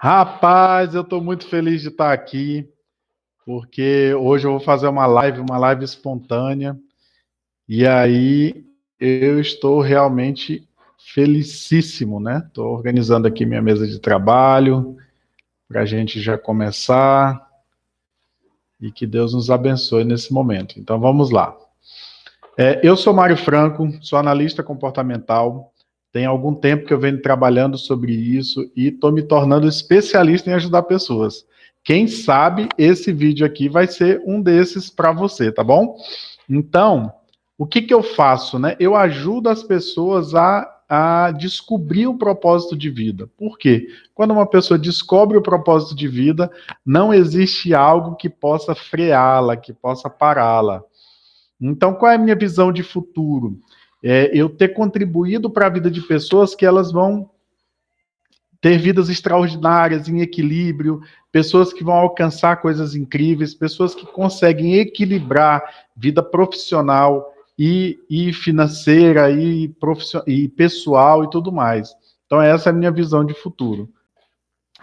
Rapaz, eu estou muito feliz de estar aqui, porque hoje eu vou fazer uma live espontânea, e aí eu estou realmente felicíssimo, né? Estou organizando aqui minha mesa de trabalho para a gente já começar e que Deus nos abençoe nesse momento. Então vamos lá. Eu sou Mário Franco, sou analista comportamental. Tem algum tempo que eu venho trabalhando sobre isso e estou me tornando especialista em ajudar pessoas. Quem sabe esse vídeo aqui vai ser um desses para você, tá bom? Então, o que eu faço, né? Eu ajudo as pessoas a descobrir o propósito de vida. Por quê? Quando uma pessoa descobre o propósito de vida, não existe algo que possa freá-la, que possa pará-la. Então, qual é a minha visão de futuro? Eu ter contribuído para a vida de pessoas que elas vão ter vidas extraordinárias, em equilíbrio, pessoas que vão alcançar coisas incríveis, pessoas que conseguem equilibrar vida profissional e financeira e pessoal e tudo mais. Então, essa é a minha visão de futuro.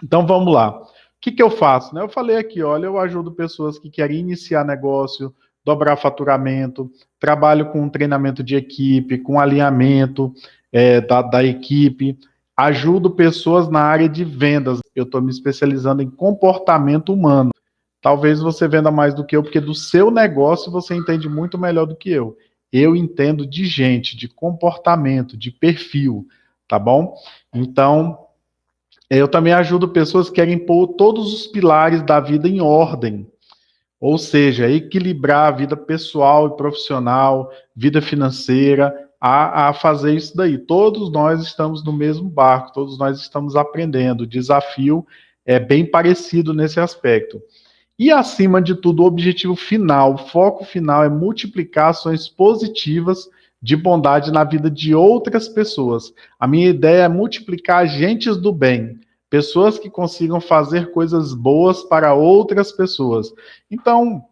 Então, vamos lá. O que eu faço? Né? Eu falei aqui, olha, eu ajudo pessoas que querem iniciar negócio, dobrar faturamento, trabalho com treinamento de equipe, com alinhamento da equipe, ajudo pessoas na área de vendas. Eu estou me especializando em comportamento humano. Talvez você venda mais do que eu, porque do seu negócio você entende muito melhor do que eu. Eu entendo de gente, de comportamento, de perfil, tá bom? Então, eu também ajudo pessoas que querem pôr todos os pilares da vida em ordem, ou seja, equilibrar a vida pessoal e profissional, vida financeira, a fazer isso daí. Todos nós estamos no mesmo barco, todos nós estamos aprendendo. O desafio é bem parecido nesse aspecto. E, acima de tudo, o objetivo final, o foco final é multiplicar ações positivas de bondade na vida de outras pessoas. A minha ideia é multiplicar agentes do bem, pessoas que consigam fazer coisas boas para outras pessoas. Então,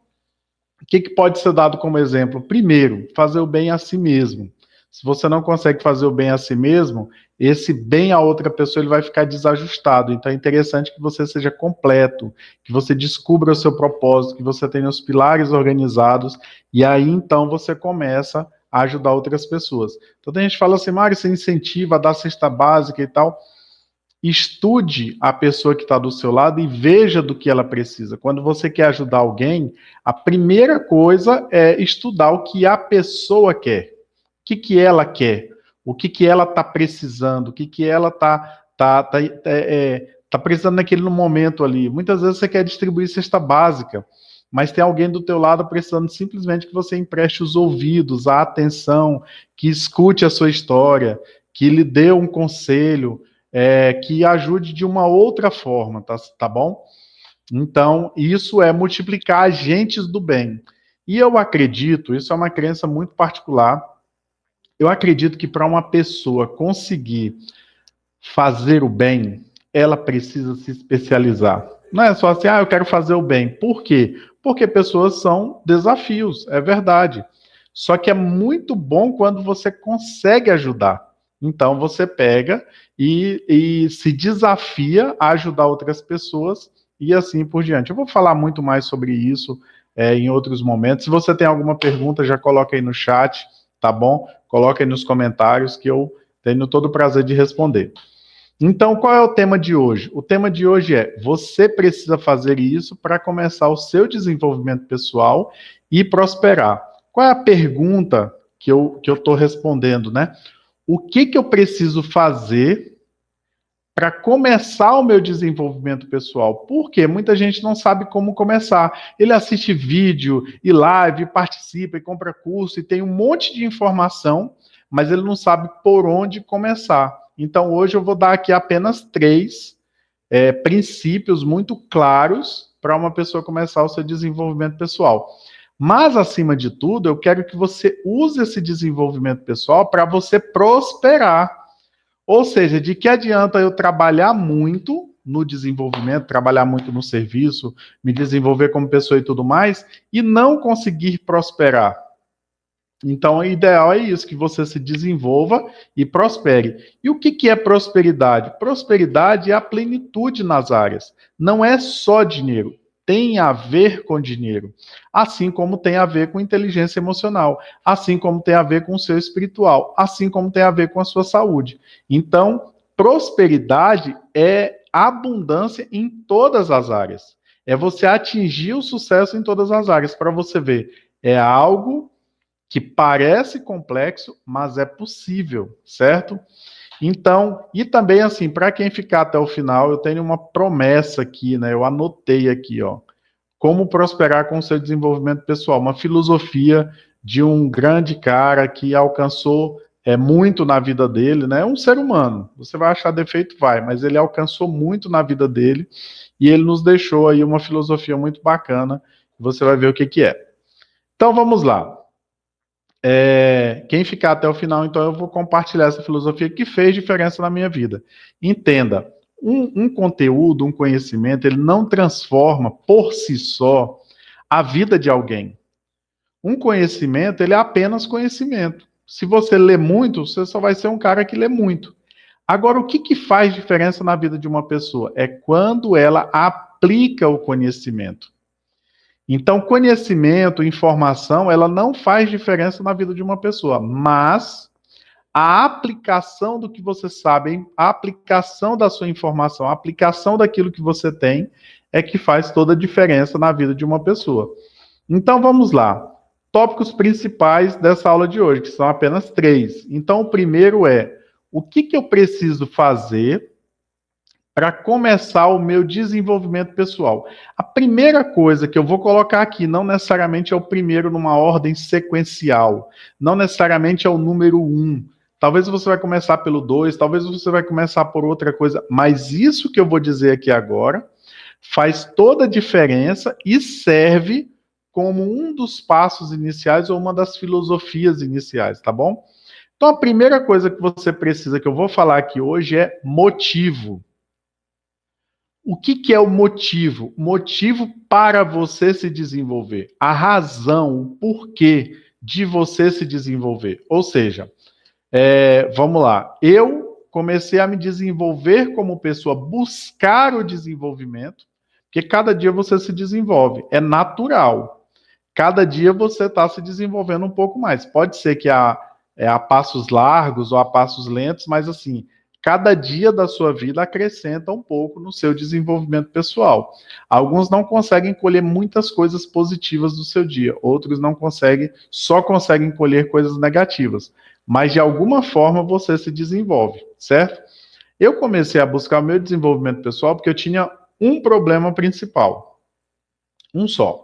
o que pode ser dado como exemplo? Primeiro, fazer o bem a si mesmo. Se você não consegue fazer o bem a si mesmo, esse bem a outra pessoa ele vai ficar desajustado. Então é interessante que você seja completo, que você descubra o seu propósito, que você tenha os pilares organizados, e aí então você começa a ajudar outras pessoas. Então a gente fala assim, Mário, você incentiva a dar cesta básica e tal. Estude a pessoa que está do seu lado e veja do que ela precisa. Quando você quer ajudar alguém, a primeira coisa é estudar o que a pessoa quer. O que ela quer? O que ela está precisando? O que ela tá precisando naquele momento ali? Muitas vezes você quer distribuir cesta básica, mas tem alguém do teu lado precisando simplesmente que você empreste os ouvidos, a atenção, que escute a sua história, que lhe dê um conselho, que ajude de uma outra forma, tá bom? Então, isso é multiplicar agentes do bem. E eu acredito, isso é uma crença muito particular, eu acredito que para uma pessoa conseguir fazer o bem, ela precisa se especializar. Não é só assim, eu quero fazer o bem. Por quê? Porque pessoas são desafios, é verdade. Só que é muito bom quando você consegue ajudar. Então você pega e se desafia a ajudar outras pessoas e assim por diante. Eu vou falar muito mais sobre isso em outros momentos. Se você tem alguma pergunta, já coloca aí no chat, tá bom? Coloca aí nos comentários que eu tenho todo o prazer de responder. Então, qual é o tema de hoje? O tema de hoje é: você precisa fazer isso para começar o seu desenvolvimento pessoal e prosperar. Qual é a pergunta que eu estou respondendo, né? O que eu preciso fazer para começar o meu desenvolvimento pessoal? Porque muita gente não sabe como começar. Ele assiste vídeo e live, participa e compra curso e tem um monte de informação, mas ele não sabe por onde começar. Então, hoje eu vou dar aqui apenas 3 princípios muito claros para uma pessoa começar o seu desenvolvimento pessoal. Mas, acima de tudo, eu quero que você use esse desenvolvimento pessoal para você prosperar. Ou seja, de que adianta eu trabalhar muito no desenvolvimento, trabalhar muito no serviço, me desenvolver como pessoa e tudo mais, e não conseguir prosperar? Então, o ideal é isso, que você se desenvolva e prospere. E o que é prosperidade? Prosperidade é a plenitude nas áreas. Não é só dinheiro, tem a ver com dinheiro. Assim como tem a ver com inteligência emocional, assim como tem a ver com o seu espiritual, assim como tem a ver com a sua saúde. Então, prosperidade é abundância em todas as áreas. É você atingir o sucesso em todas as áreas. Para você ver, é algo que parece complexo, mas é possível, certo? Então, e também assim, para quem ficar até o final, eu tenho uma promessa aqui, né? Eu anotei aqui, ó. Como prosperar com o seu desenvolvimento pessoal, uma filosofia de um grande cara que alcançou muito na vida dele, né? É um ser humano. Você vai achar defeito, vai, mas ele alcançou muito na vida dele e ele nos deixou aí uma filosofia muito bacana. Você vai ver o que que é. Então vamos lá. Quem ficar até o final, então eu vou compartilhar essa filosofia que fez diferença na minha vida. Entenda, um conteúdo, um conhecimento, ele não transforma por si só a vida de alguém. Um conhecimento, ele é apenas conhecimento. Se você lê muito, você só vai ser um cara que lê muito. Agora, o que faz diferença na vida de uma pessoa? É quando ela aplica o conhecimento. Então, conhecimento, informação, ela não faz diferença na vida de uma pessoa, mas a aplicação do que você sabe, a aplicação da sua informação, a aplicação daquilo que você tem, é que faz toda a diferença na vida de uma pessoa. Então, vamos lá. Tópicos principais dessa aula de hoje, que são apenas 3. Então, o primeiro é: o que eu preciso fazer para começar o meu desenvolvimento pessoal? A primeira coisa que eu vou colocar aqui, não necessariamente é o primeiro numa ordem sequencial, não necessariamente é o número 1. Talvez você vai começar pelo 2, talvez você vai começar por outra coisa, mas isso que eu vou dizer aqui agora faz toda a diferença e serve como um dos passos iniciais ou uma das filosofias iniciais, tá bom? Então, a primeira coisa que você precisa, que eu vou falar aqui hoje, é motivo. O que é o motivo? Motivo para você se desenvolver. A razão, o porquê de você se desenvolver. Ou seja, vamos lá. Eu comecei a me desenvolver como pessoa, buscar o desenvolvimento, porque cada dia você se desenvolve. É natural. Cada dia você está se desenvolvendo um pouco mais. Pode ser que a passos largos ou a passos lentos, mas assim, cada dia da sua vida acrescenta um pouco no seu desenvolvimento pessoal. Alguns não conseguem colher muitas coisas positivas do seu dia, outros não conseguem, só conseguem colher coisas negativas. Mas de alguma forma você se desenvolve, certo? Eu comecei a buscar o meu desenvolvimento pessoal porque eu tinha um problema principal. Um só.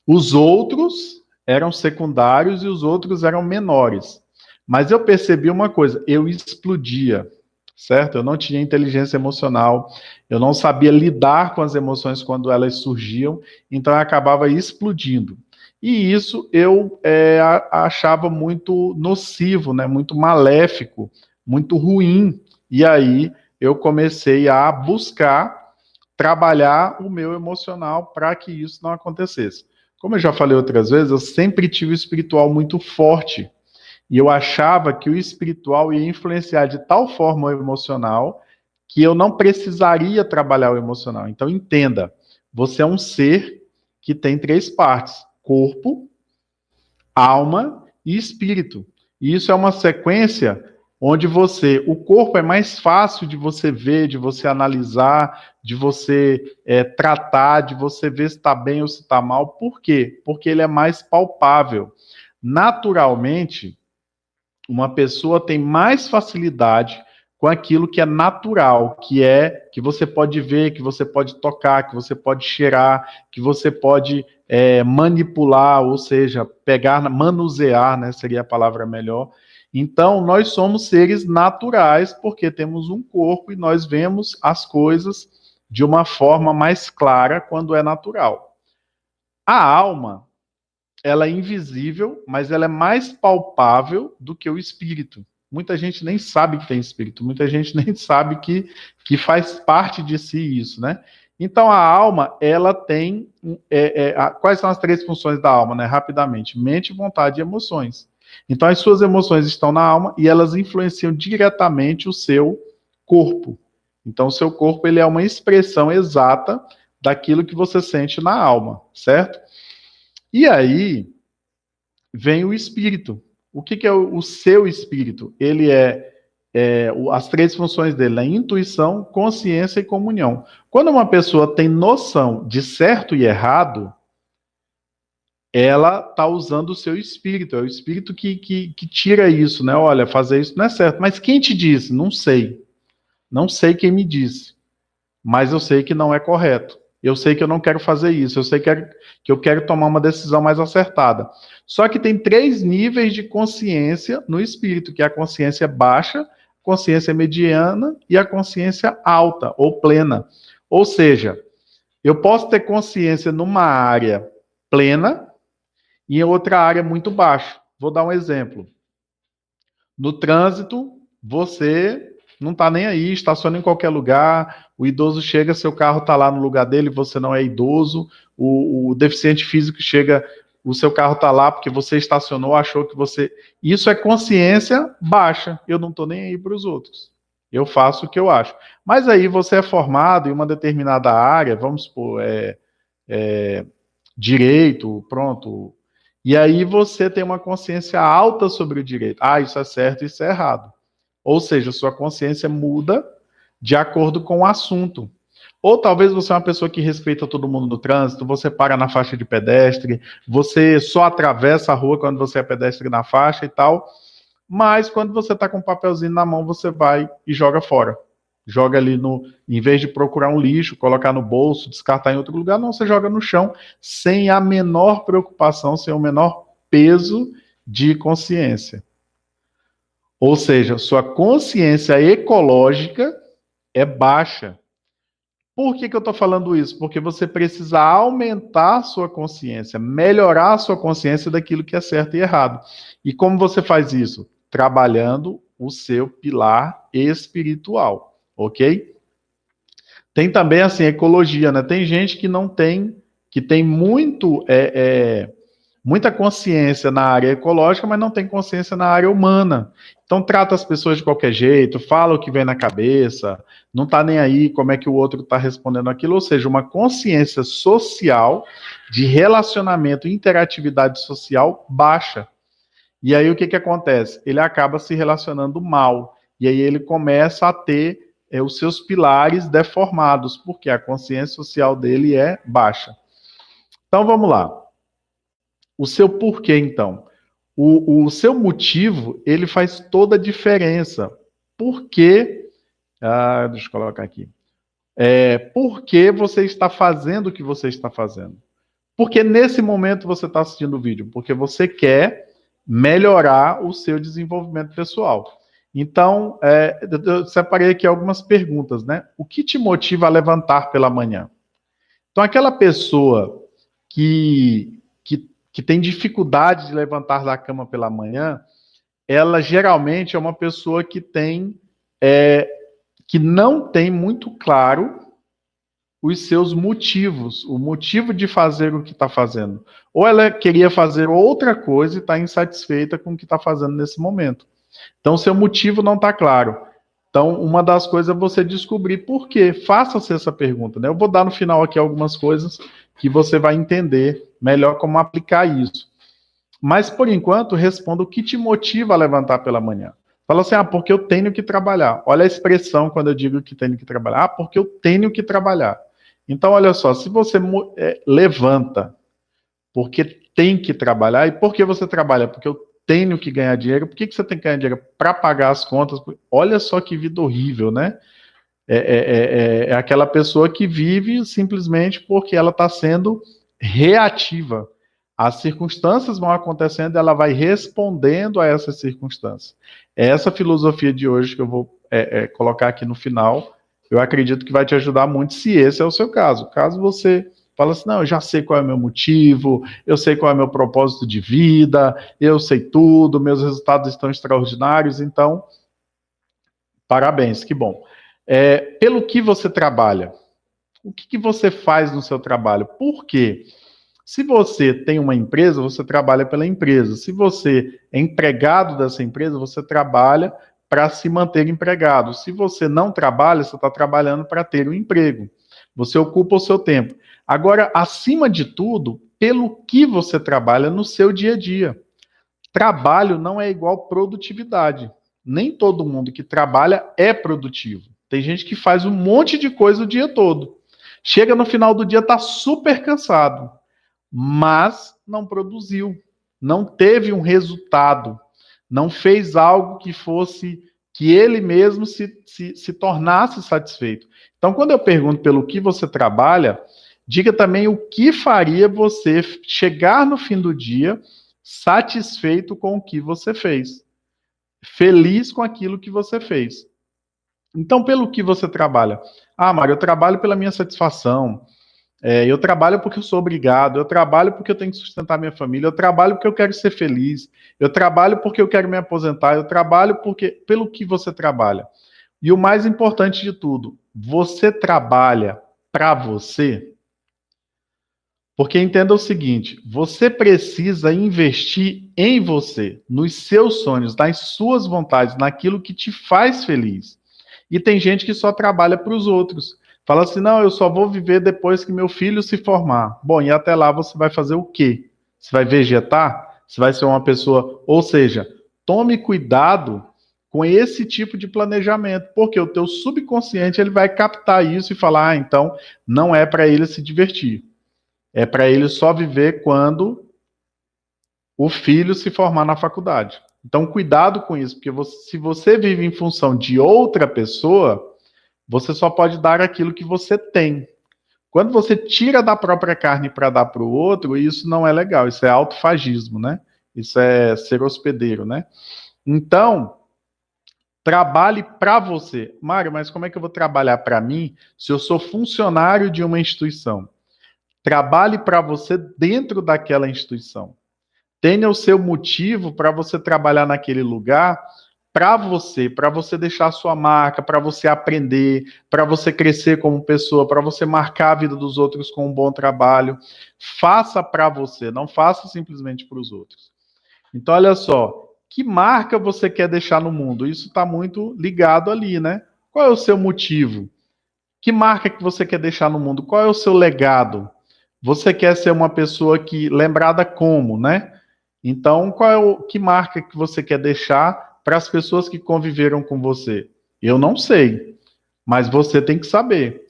Os outros eram secundários e os outros eram menores. Mas eu percebi uma coisa, eu explodia, certo? Eu não tinha inteligência emocional, eu não sabia lidar com as emoções quando elas surgiam, então eu acabava explodindo. E isso eu achava muito nocivo, né? Muito maléfico, muito ruim. E aí eu comecei a buscar trabalhar o meu emocional para que isso não acontecesse. Como eu já falei outras vezes, eu sempre tive o espiritual muito forte. E eu achava que o espiritual ia influenciar de tal forma o emocional que eu não precisaria trabalhar o emocional. Então, entenda, você é um ser que tem 3 partes: corpo, alma e espírito. E isso é uma sequência onde o corpo é mais fácil de você ver, de você analisar, de você tratar, de você ver se está bem ou se está mal. Por quê? Porque ele é mais palpável. Naturalmente, uma pessoa tem mais facilidade com aquilo que é natural, que você pode ver, que você pode tocar, que você pode cheirar, que você pode manipular, ou seja, pegar, manusear, né, seria a palavra melhor. Então, nós somos seres naturais porque temos um corpo e nós vemos as coisas de uma forma mais clara quando é natural. A alma, ela é invisível, mas ela é mais palpável do que o espírito. Muita gente nem sabe que tem espírito, muita gente nem sabe que faz parte de si isso, né? Então a alma, ela tem quais são as 3 funções da alma, né? Rapidamente: mente, vontade e emoções. Então, as suas emoções estão na alma e elas influenciam diretamente o seu corpo. Então, o seu corpo ele é uma expressão exata daquilo que você sente na alma, certo? E aí vem o espírito. O que é o seu espírito? Ele as três funções dele, a intuição, consciência e comunhão. Quando uma pessoa tem noção de certo e errado, ela está usando o seu espírito, é o espírito que tira isso, né? Olha, fazer isso não é certo. Mas quem te disse? Não sei. Não sei quem me disse. Mas eu sei que não é correto. Eu sei que eu não quero fazer isso. Eu sei que eu quero tomar uma decisão mais acertada. Só que tem 3 níveis de consciência no espírito, que é a consciência baixa, consciência mediana e a consciência alta ou plena. Ou seja, eu posso ter consciência numa área plena e em outra área muito baixa. Vou dar um exemplo. No trânsito, você não está nem aí, estaciona em qualquer lugar, o idoso chega, seu carro está lá no lugar dele, você não é idoso, o deficiente físico chega, o seu carro está lá porque você estacionou, achou que você... Isso é consciência baixa, eu não estou nem aí para os outros. Eu faço o que eu acho. Mas aí você é formado em uma determinada área, vamos supor, direito, pronto. E aí você tem uma consciência alta sobre o direito. Ah, isso é certo, isso é errado. Ou seja, sua consciência muda de acordo com o assunto. Ou talvez você é uma pessoa que respeita todo mundo no trânsito, você para na faixa de pedestre, você só atravessa a rua quando você é pedestre na faixa e tal, mas quando você está com um papelzinho na mão, você vai e joga fora. Joga ali no. Em vez de procurar um lixo, colocar no bolso, descartar em outro lugar, não, você joga no chão sem a menor preocupação, sem o menor peso de consciência. Ou seja, sua consciência ecológica é baixa. Por que eu estou falando isso? Porque você precisa aumentar a sua consciência, melhorar a sua consciência daquilo que é certo e errado. E como você faz isso? Trabalhando o seu pilar espiritual, ok? Tem também, assim, ecologia, né? Tem gente que não tem, que tem muita consciência na área ecológica, mas não tem consciência na área humana. Então trata as pessoas de qualquer jeito, fala o que vem na cabeça, não está nem aí como é que o outro está respondendo aquilo, ou seja, uma consciência social de relacionamento, interatividade social baixa. E aí o que acontece? Ele acaba se relacionando mal, e aí ele começa a ter os seus pilares deformados, porque a consciência social dele é baixa. Então vamos lá. O seu porquê, então. O seu motivo, ele faz toda a diferença. Por que... deixa eu colocar aqui. Por que você está fazendo o que você está fazendo? Porque nesse momento você está assistindo o vídeo? Porque você quer melhorar o seu desenvolvimento pessoal. Então, eu separei aqui algumas perguntas, né? O que te motiva a levantar pela manhã? Então, aquela pessoa que tem dificuldade de levantar da cama pela manhã, ela geralmente é uma pessoa que não tem muito claro os seus motivos, o motivo de fazer o que está fazendo. Ou ela queria fazer outra coisa e está insatisfeita com o que está fazendo nesse momento. Então, seu motivo não está claro. Então, uma das coisas é você descobrir por quê. Faça-se essa pergunta, né? Eu vou dar no final aqui algumas coisas que você vai entender melhor como aplicar isso. Mas, por enquanto, responda o que te motiva a levantar pela manhã. Fala assim, porque eu tenho que trabalhar. Olha a expressão quando eu digo que tenho que trabalhar. Porque eu tenho que trabalhar. Então, olha só, se você levanta porque tem que trabalhar, e por que você trabalha? Porque eu tenho que ganhar dinheiro. Por que você tem que ganhar dinheiro? Para pagar as contas. Olha só que vida horrível, né? É aquela pessoa que vive simplesmente porque ela está sendo reativa. As circunstâncias vão acontecendo, ela vai respondendo a essas circunstâncias. Essa filosofia de hoje que eu vou colocar aqui no final, eu acredito que vai te ajudar muito se esse é o seu caso. Caso você fala assim, não, eu já sei qual é o meu motivo, eu sei qual é o meu propósito de vida, eu sei tudo, meus resultados estão extraordinários, então, parabéns, que bom. Pelo que você trabalha? O que você faz no seu trabalho? Por quê? Se você tem uma empresa, você trabalha pela empresa. Se você é empregado dessa empresa, você trabalha para se manter empregado. Se você não trabalha, você está trabalhando para ter um emprego. Você ocupa o seu tempo. Agora, acima de tudo, pelo que você trabalha no seu dia a dia. Trabalho não é igual produtividade. Nem todo mundo que trabalha é produtivo. Tem gente que faz um monte de coisa o dia todo. Chega no final do dia, está super cansado, mas não produziu, não teve um resultado, não fez algo que fosse, que ele mesmo se tornasse satisfeito. Então, quando eu pergunto pelo que você trabalha, diga também o que faria você chegar no fim do dia satisfeito com o que você fez, feliz com aquilo que você fez. Então, pelo que você trabalha? Ah, Mário, eu trabalho pela minha satisfação. Eu trabalho porque eu sou obrigado, eu trabalho porque eu tenho que sustentar minha família, eu trabalho porque eu quero ser feliz, eu trabalho porque eu quero me aposentar, eu trabalho porque pelo que você trabalha. E o mais importante de tudo, você trabalha para você? Porque entenda o seguinte, você precisa investir em você, nos seus sonhos, nas suas vontades, naquilo que te faz feliz. E tem gente que só trabalha para os outros. Fala assim: não, eu só vou viver depois que meu filho se formar. Bom, e até lá você vai fazer o quê? Você vai vegetar? Você vai ser uma pessoa. Ou seja, tome cuidado com esse tipo de planejamento, porque o teu subconsciente ele vai captar isso e falar: ah, então não é para ele se divertir. É para ele só viver quando o filho se formar na faculdade. Então, cuidado com isso, porque se você vive em função de outra pessoa, você só pode dar aquilo que você tem. Quando você tira da própria carne para dar para o outro, isso não é legal, isso é autofagismo, né? Isso é ser hospedeiro, né? Então, trabalhe para você. Mário, mas como é que eu vou trabalhar para mim se eu sou funcionário de uma instituição? Trabalhe para você dentro daquela instituição. Tenha o seu motivo para você trabalhar naquele lugar para você deixar a sua marca, para você aprender, para você crescer como pessoa, para você marcar a vida dos outros com um bom trabalho. Faça para você, não faça simplesmente para os outros. Então, olha só, que marca você quer deixar no mundo? Isso está muito ligado ali, né? Qual é o seu motivo? Que marca que você quer deixar no mundo? Qual é o seu legado? Você quer ser uma pessoa que lembrada como, né? Então, que marca que você quer deixar para as pessoas que conviveram com você? Eu não sei, mas você tem que saber.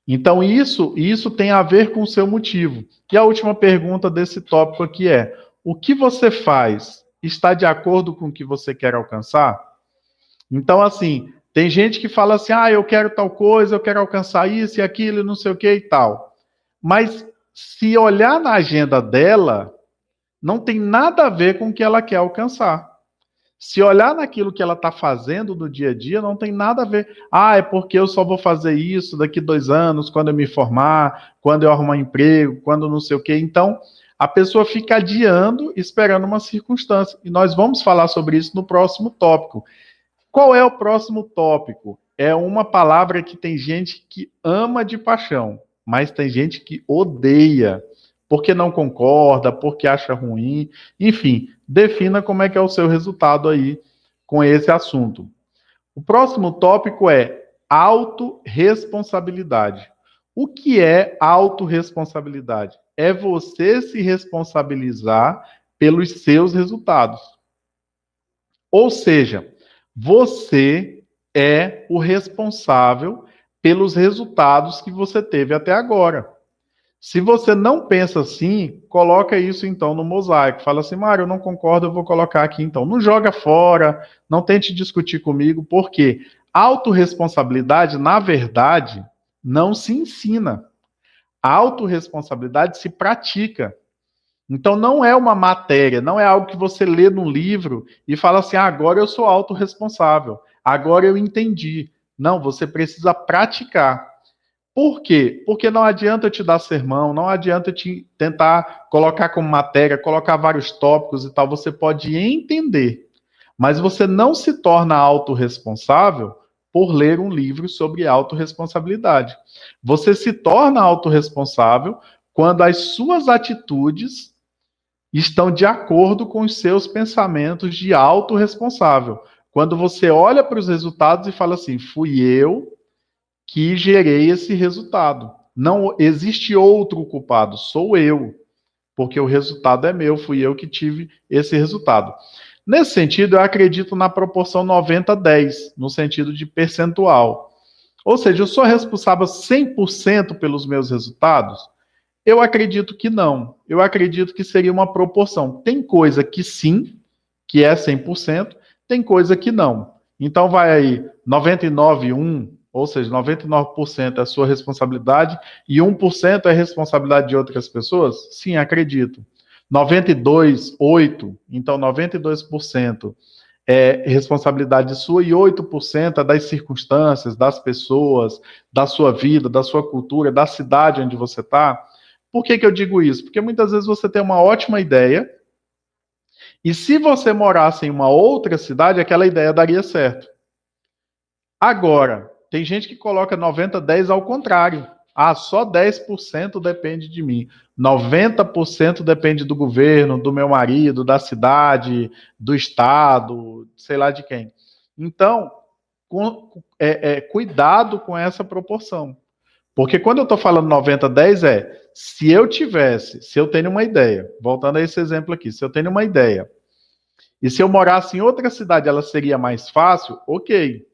Então, isso tem a ver com o seu motivo. E a última pergunta desse tópico aqui é: o que você faz está de acordo com o que você quer alcançar? Então, assim, tem gente que fala assim: ah, eu quero tal coisa, eu quero alcançar isso e aquilo, não sei o que e tal. Mas se olhar na agenda dela, não tem nada a ver com o que ela quer alcançar. Se olhar naquilo que ela está fazendo no dia a dia, não tem nada a ver. Ah, é porque eu só vou fazer isso daqui 2 anos, quando eu me formar, quando eu arrumar emprego, quando não sei o quê. Então, a pessoa fica adiando, esperando uma circunstância. E nós vamos falar sobre isso no próximo tópico. Qual é o próximo tópico? É uma palavra que tem gente que ama de paixão, mas tem gente que odeia, porque não concorda, porque acha ruim. Enfim, defina como é que é o seu resultado aí com esse assunto. O próximo tópico é autorresponsabilidade. O que é autorresponsabilidade? É você se responsabilizar pelos seus resultados. Ou seja, você é o responsável pelos resultados que você teve até agora. Se você não pensa assim, coloca isso então no mosaico. Fala assim: Mário, eu não concordo, eu vou colocar aqui então. Não joga fora, não tente discutir comigo, porque autorresponsabilidade, na verdade, não se ensina. A autorresponsabilidade se pratica. Então não é uma matéria, não é algo que você lê num livro e fala assim: ah, agora eu sou autorresponsável, agora eu entendi. Não, você precisa praticar. Por quê? Porque não adianta eu te dar sermão, não adianta eu te tentar colocar como matéria, colocar vários tópicos e tal, você pode entender, mas você não se torna autorresponsável por ler um livro sobre autorresponsabilidade. Você se torna autorresponsável quando as suas atitudes estão de acordo com os seus pensamentos de autorresponsável. Quando você olha para os resultados e fala assim, fui eu que gerei esse resultado. Não existe outro culpado, sou eu. Porque o resultado é meu, fui eu que tive esse resultado. Nesse sentido, eu acredito na proporção 90-10, no sentido de percentual. Ou seja, eu sou responsável 100% pelos meus resultados? Eu acredito que não. Eu acredito que seria uma proporção. Tem coisa que sim, que é 100%, tem coisa que não. Então vai aí 99,1, ou seja, 99% é a sua responsabilidade e 1% é responsabilidade de outras pessoas? Sim, acredito. 92,8, então 92% é responsabilidade sua e 8% é das circunstâncias, das pessoas, da sua vida, da sua cultura, da cidade onde você está. Por que eu digo isso? Porque muitas vezes você tem uma ótima ideia e se você morasse em uma outra cidade, aquela ideia daria certo. Agora, tem gente que coloca 90-10 ao contrário. Ah, só 10% depende de mim. 90% depende do governo, do meu marido, da cidade, do estado, sei lá de quem. Então, cuidado com essa proporção. Porque quando eu estou falando 90-10 se eu tenho uma ideia, voltando a esse exemplo aqui, se eu tenho uma ideia, e se eu morasse em outra cidade ela seria mais fácil, ok.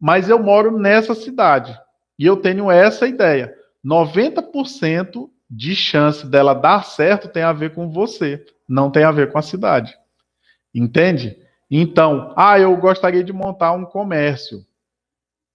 Mas eu moro nessa cidade e eu tenho essa ideia. 90% de chance dela dar certo tem a ver com você, não tem a ver com a cidade. Entende? Então, eu gostaria de montar um comércio.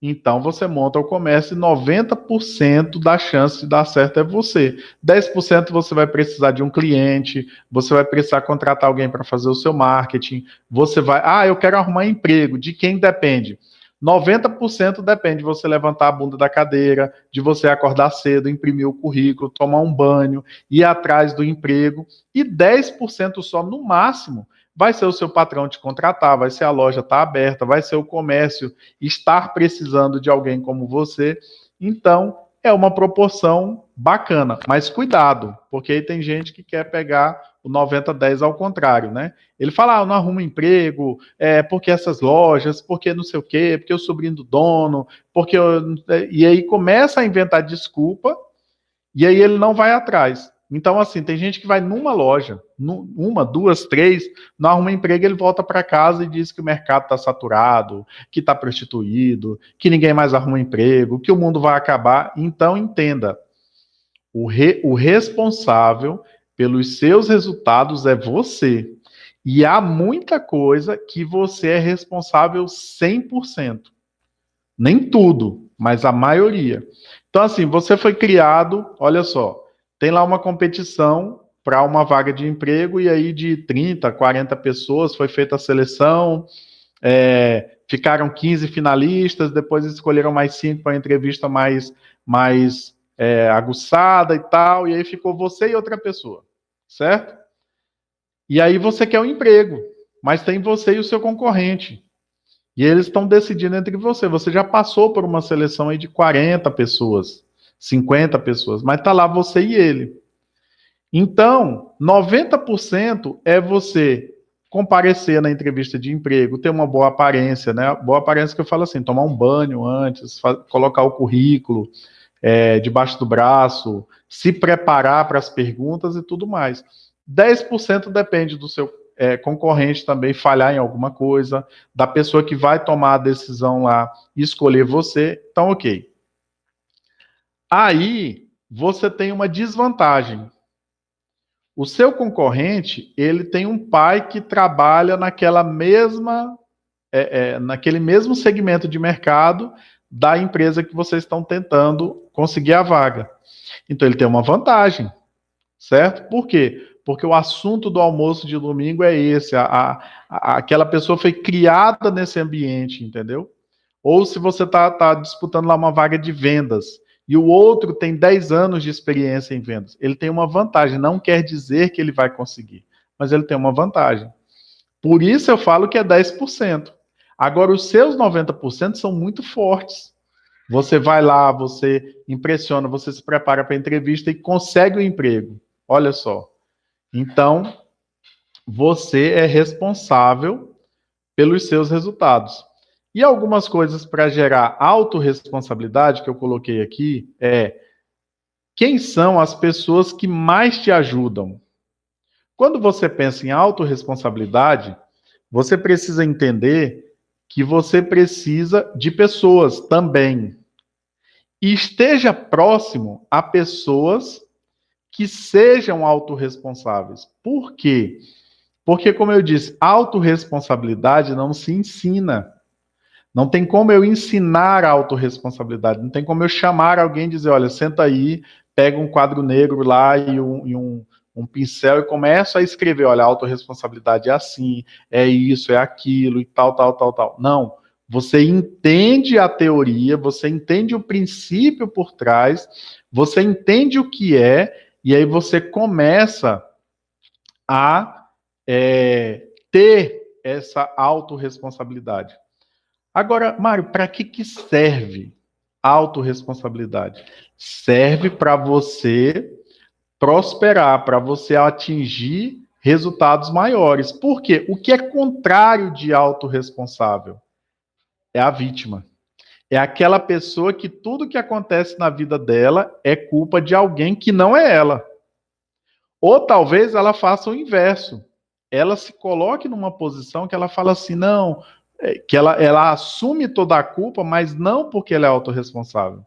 Então você monta o comércio e 90% da chance de dar certo é você. 10% você vai precisar de um cliente, você vai precisar contratar alguém para fazer o seu marketing, você vai, eu quero arrumar emprego, de quem depende? 90% depende de você levantar a bunda da cadeira, de você acordar cedo, imprimir o currículo, tomar um banho, ir atrás do emprego, e 10% só no máximo vai ser o seu patrão te contratar, vai ser a loja estar aberta, vai ser o comércio estar precisando de alguém como você. Então, é uma proporção bacana. Mas cuidado, porque aí tem gente que quer pegar o 90-10 ao contrário, né? Ele fala, eu não arrumo emprego, porque essas lojas, porque não sei o quê, porque eu sou sobrinho do dono, porque eu... E aí começa a inventar desculpa, e aí ele não vai atrás. Então, assim, tem gente que vai numa loja, uma, duas, três, não arruma emprego, ele volta para casa e diz que o mercado está saturado, que está prostituído, que ninguém mais arruma emprego, que o mundo vai acabar. Então, entenda, o responsável pelos seus resultados é você. E há muita coisa que você é responsável 100%. Nem tudo, mas a maioria. Então, assim, você foi criado, olha só, tem lá uma competição para uma vaga de emprego, e aí de 30, 40 pessoas foi feita a seleção, ficaram 15 finalistas, depois escolheram mais 5 para a entrevista mais aguçada e tal, e aí ficou você e outra pessoa, certo? E aí você quer um emprego, mas tem você e o seu concorrente. E eles estão decidindo entre você. Você já passou por uma seleção aí de 40 pessoas, 50 pessoas, mas está lá você e ele. Então, 90% é você comparecer na entrevista de emprego, ter uma boa aparência, né? Boa aparência que eu falo assim, tomar um banho antes, colocar o currículo debaixo do braço, se preparar para as perguntas e tudo mais. 10% depende do seu concorrente também falhar em alguma coisa, da pessoa que vai tomar a decisão lá e escolher você. Então, ok. Aí, você tem uma desvantagem. O seu concorrente, ele tem um pai que trabalha naquele mesmo segmento de mercado da empresa que vocês estão tentando conseguir a vaga. Então, ele tem uma vantagem, certo? Por quê? Porque o assunto do almoço de domingo é esse. Aquela pessoa foi criada nesse ambiente, entendeu? Ou se você está disputando lá uma vaga de vendas e o outro tem 10 anos de experiência em vendas, ele tem uma vantagem. Não quer dizer que ele vai conseguir, mas ele tem uma vantagem. Por isso eu falo que é 10%. Agora, os seus 90% são muito fortes. Você vai lá, você impressiona, você se prepara para a entrevista e consegue o emprego. Olha só. Então, você é responsável pelos seus resultados. E algumas coisas para gerar autorresponsabilidade que eu coloquei aqui é: quem são as pessoas que mais te ajudam? Quando você pensa em autorresponsabilidade, você precisa entender que você precisa de pessoas também. E esteja próximo a pessoas que sejam autorresponsáveis. Por quê? Porque, como eu disse, autorresponsabilidade não se ensina. Não tem como eu ensinar a autorresponsabilidade. Não tem como eu chamar alguém e dizer, olha, senta aí, pega um quadro negro lá e um pincel e começa a escrever, olha, a autorresponsabilidade é assim, é isso, é aquilo e tal, tal, tal, tal. Não. Você entende a teoria, você entende o princípio por trás, você entende o que é, e aí você começa a ter essa autorresponsabilidade. Agora, Mário, para que serve a autorresponsabilidade? Serve para você prosperar, para você atingir resultados maiores. Por quê? O que é contrário de autorresponsável? É a vítima. É aquela pessoa que tudo que acontece na vida dela é culpa de alguém que não é ela. Ou talvez ela faça o inverso. Ela se coloque numa posição que ela fala assim, não, que ela assume toda a culpa, mas não porque ela é autorresponsável,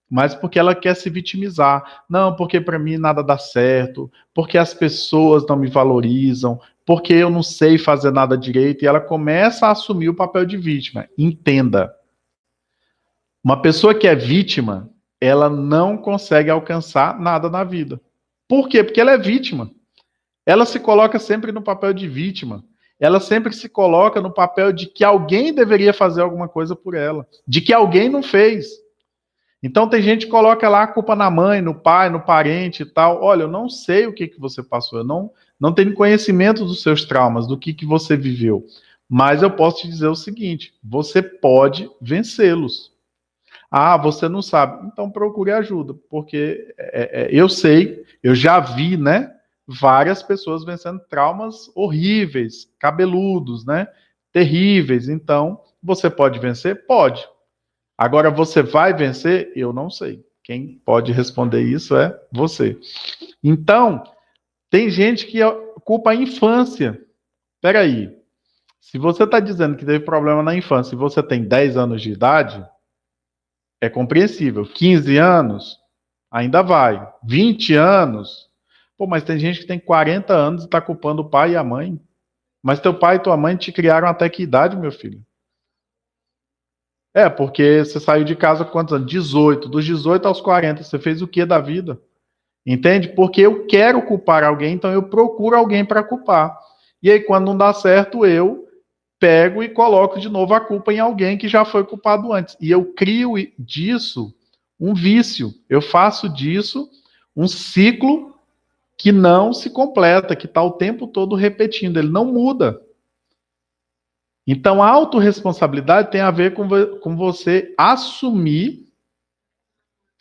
mas porque ela quer se vitimizar. Não, porque para mim nada dá certo, porque as pessoas não me valorizam, porque eu não sei fazer nada direito, e ela começa a assumir o papel de vítima. Entenda, uma pessoa que é vítima, ela não consegue alcançar nada na vida. Por quê? Porque ela é vítima. Ela se coloca sempre no papel de vítima. Ela sempre se coloca no papel de que alguém deveria fazer alguma coisa por ela, de que alguém não fez. Então tem gente que coloca lá a culpa na mãe, no pai, no parente e tal. Olha, eu não sei o que você passou, eu não tenho conhecimento dos seus traumas, do que você viveu. Mas eu posso te dizer o seguinte: você pode vencê-los. Ah, você não sabe. Então procure ajuda, porque eu sei, eu já vi, né? Várias pessoas vencendo traumas horríveis, cabeludos, né? Terríveis. Então, você pode vencer? Pode. Agora, você vai vencer? Eu não sei. Quem pode responder isso é você. Então, tem gente que culpa a infância. Peraí. Se você está dizendo que teve problema na infância e você tem 10 anos de idade, é compreensível. 15 anos, ainda vai. 20 anos, pô, mas tem gente que tem 40 anos e está culpando o pai e a mãe. Mas teu pai e tua mãe te criaram até que idade, meu filho? É, porque você saiu de casa com quantos anos? 18. Dos 18 aos 40, você fez o que da vida? Entende? Porque eu quero culpar alguém, então eu procuro alguém para culpar. E aí, quando não dá certo, eu pego e coloco de novo a culpa em alguém que já foi culpado antes. E eu crio disso um vício. Eu faço disso um ciclo que não se completa, que está o tempo todo repetindo, ele não muda. Então, a autorresponsabilidade tem a ver com você assumir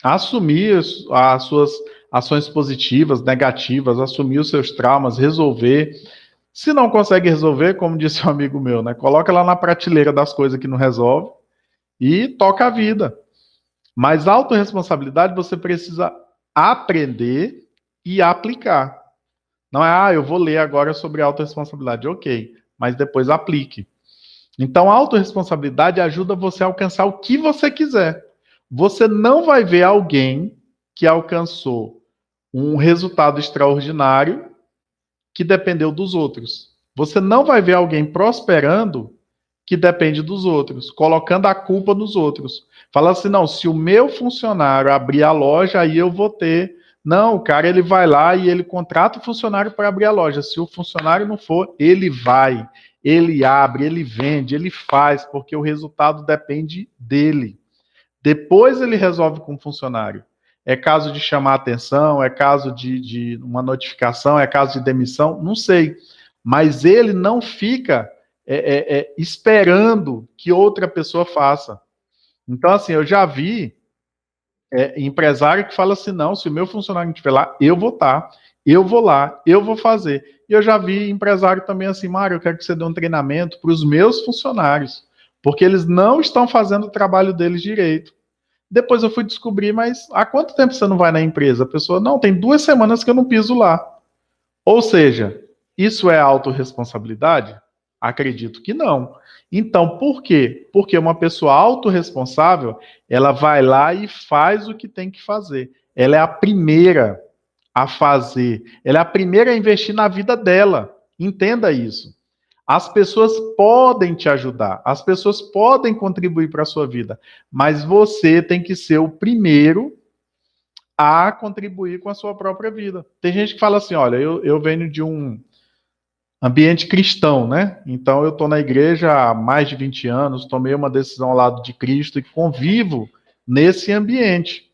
as suas ações positivas, negativas, assumir os seus traumas, resolver. Se não consegue resolver, como disse um amigo meu, né? Coloca lá na prateleira das coisas que não resolve e toca a vida. Mas autorresponsabilidade você precisa aprender e aplicar. Não é, eu vou ler agora sobre autorresponsabilidade. Ok, mas depois aplique. Então, a autorresponsabilidade ajuda você a alcançar o que você quiser. Você não vai ver alguém que alcançou um resultado extraordinário que dependeu dos outros. Você não vai ver alguém prosperando que depende dos outros, colocando a culpa nos outros. Fala assim, não, se o meu funcionário abrir a loja, aí eu vou ter. Não, o cara ele vai lá e ele contrata o funcionário para abrir a loja. Se o funcionário não for, ele vai, ele abre, ele vende, ele faz, porque o resultado depende dele. Depois ele resolve com o funcionário. É caso de chamar atenção, é caso de uma notificação, é caso de demissão, não sei. Mas ele não fica esperando que outra pessoa faça. Então, assim, eu já vi empresário que fala assim, não, se o meu funcionário estiver lá, eu vou estar, eu vou lá, eu vou fazer. E eu já vi empresário também assim, Mário, eu quero que você dê um treinamento para os meus funcionários, porque eles não estão fazendo o trabalho deles direito. Depois eu fui descobrir, mas há quanto tempo você não vai na empresa? A pessoa, não, tem 2 semanas que eu não piso lá. Ou seja, isso é autorresponsabilidade? Acredito que não. Então, por quê? Porque uma pessoa autorresponsável, ela vai lá e faz o que tem que fazer. Ela é a primeira a fazer. Ela é a primeira a investir na vida dela. Entenda isso. As pessoas podem te ajudar, as pessoas podem contribuir para a sua vida, mas você tem que ser o primeiro a contribuir com a sua própria vida. Tem gente que fala assim: olha, eu venho de um ambiente cristão, né? Então eu estou na igreja há mais de 20 anos, tomei uma decisão ao lado de Cristo e convivo nesse ambiente.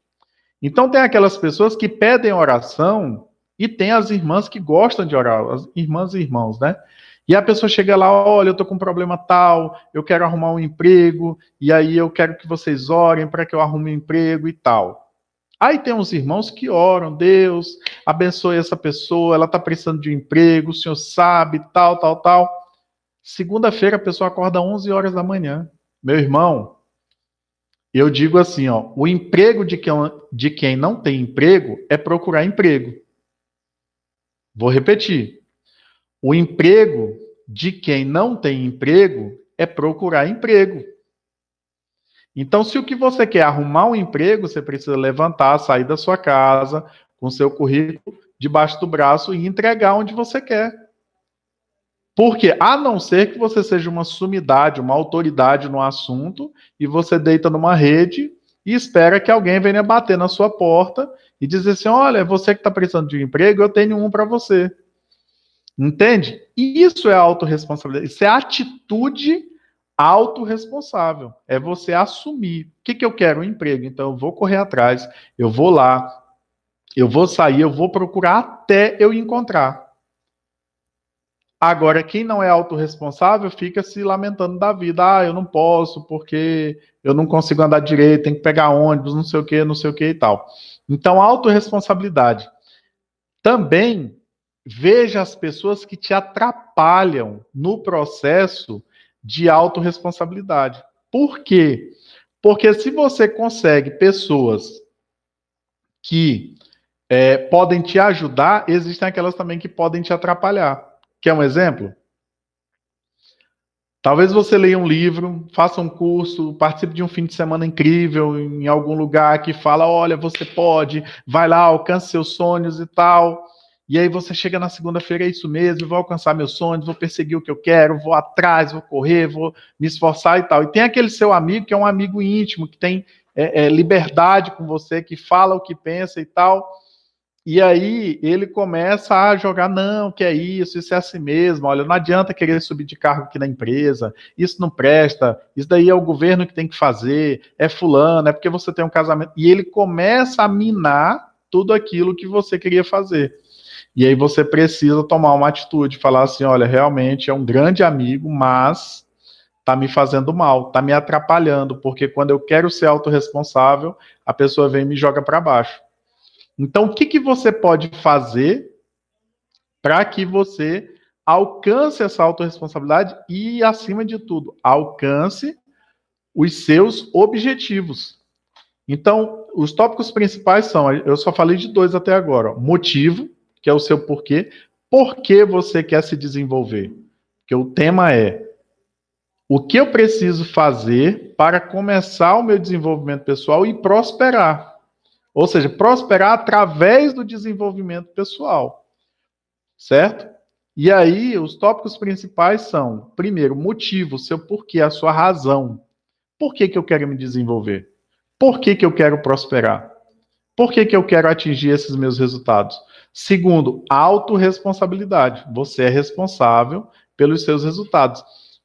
Então tem aquelas pessoas que pedem oração e tem as irmãs que gostam de orar, as irmãs e irmãos, né? E a pessoa chega lá, olha, eu tô com um problema tal, eu quero arrumar um emprego, e aí eu quero que vocês orem para que eu arrume um emprego e tal. Aí tem uns irmãos que oram, Deus, abençoe essa pessoa, ela está precisando de um emprego, o senhor sabe, tal, tal, tal. Segunda-feira a pessoa acorda 11 horas da manhã. Meu irmão, eu digo assim, ó, o emprego de quem não tem emprego é procurar emprego. Vou repetir. O emprego de quem não tem emprego é procurar emprego. Então, se o que você quer é arrumar um emprego, você precisa levantar, sair da sua casa, com seu currículo debaixo do braço e entregar onde você quer. Porque, a não ser que você seja uma sumidade, uma autoridade no assunto, e você deita numa rede e espera que alguém venha bater na sua porta e dizer assim: olha, é você que está precisando de um emprego, eu tenho um para você. Entende? E isso é autorresponsabilidade. Isso é atitude autorresponsável. É você assumir. O que eu quero? Um emprego. Então eu vou correr atrás, eu vou lá, eu vou sair, eu vou procurar até eu encontrar. Agora, quem não é autorresponsável fica se lamentando da vida. Ah, eu não posso porque eu não consigo andar direito, tem que pegar ônibus, não sei o que e tal. Então, autorresponsabilidade. Também veja as pessoas que te atrapalham no processo de autorresponsabilidade. Por quê? Porque se você consegue pessoas que podem te ajudar, existem aquelas também que podem te atrapalhar. Quer um exemplo? Talvez você leia um livro, faça um curso, participe de um fim de semana incrível em algum lugar que fala: olha, você pode, vai lá, alcance seus sonhos e tal. E aí você chega na segunda-feira, é isso mesmo, vou alcançar meus sonhos, vou perseguir o que eu quero, vou atrás, vou correr, vou me esforçar e tal. E tem aquele seu amigo que é um amigo íntimo, que tem liberdade com você, que fala o que pensa e tal. E aí ele começa a jogar, não, que é isso é assim mesmo, olha, não adianta querer subir de cargo aqui na empresa, isso não presta, isso daí é o governo que tem que fazer, é fulano, é porque você tem um casamento. E ele começa a minar tudo aquilo que você queria fazer. E aí você precisa tomar uma atitude, falar assim, olha, realmente é um grande amigo, mas tá me fazendo mal, tá me atrapalhando, porque quando eu quero ser autorresponsável, a pessoa vem e me joga para baixo. Então, o que você pode fazer para que você alcance essa autorresponsabilidade e, acima de tudo, alcance os seus objetivos? Então, os tópicos principais são, eu só falei de dois até agora, motivo, que é o seu porquê, por que você quer se desenvolver? Porque o tema é o que eu preciso fazer para começar o meu desenvolvimento pessoal e prosperar. Ou seja, prosperar através do desenvolvimento pessoal, certo? E aí, os tópicos principais são, primeiro, motivo, seu porquê, a sua razão. Por que eu quero me desenvolver? Por que eu quero prosperar? Por que eu quero atingir esses meus resultados? Segundo, autorresponsabilidade. Você é responsável pelos seus resultados.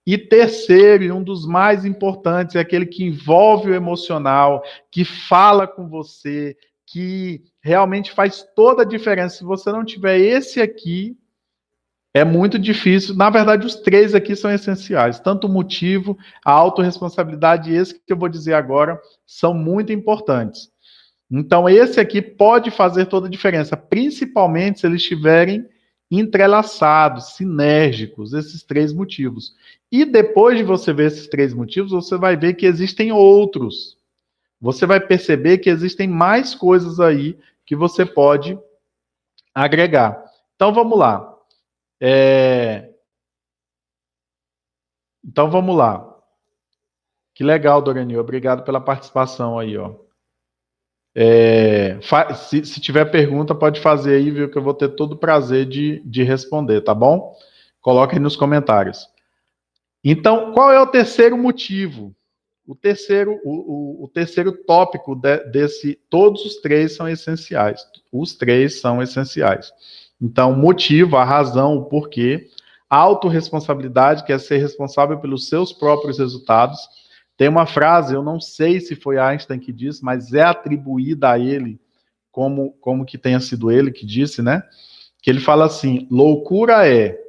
E terceiro, e um dos mais importantes, é aquele que envolve o emocional, que fala com você, que realmente faz toda a diferença. Se você não tiver esse aqui, É muito difícil. Na verdade, os três aqui são essenciais. Tanto o motivo, a autorresponsabilidade e esse que eu vou dizer agora são muito importantes. Então, esse aqui pode fazer toda a diferença, principalmente se eles estiverem entrelaçados, sinérgicos, esses três motivos. E depois de você ver esses três motivos, você vai ver que existem outros. Você vai perceber que existem mais coisas aí que você pode agregar. Então, vamos lá. Então, vamos lá. Que legal, Dorani. Obrigado pela participação aí, ó. Se tiver pergunta, pode fazer aí, viu? Que eu vou ter todo o prazer de responder, tá bom? Coloque aí nos comentários. Então, qual é o terceiro motivo? O terceiro tópico desse. Todos os três são essenciais. Os três são essenciais. Então, motivo, a razão, o porquê. Autorresponsabilidade, que é ser responsável pelos seus próprios resultados. Tem uma frase, eu não sei se foi Einstein que disse, mas é atribuída a ele, como que tenha sido ele que disse, né? Que ele fala assim: loucura é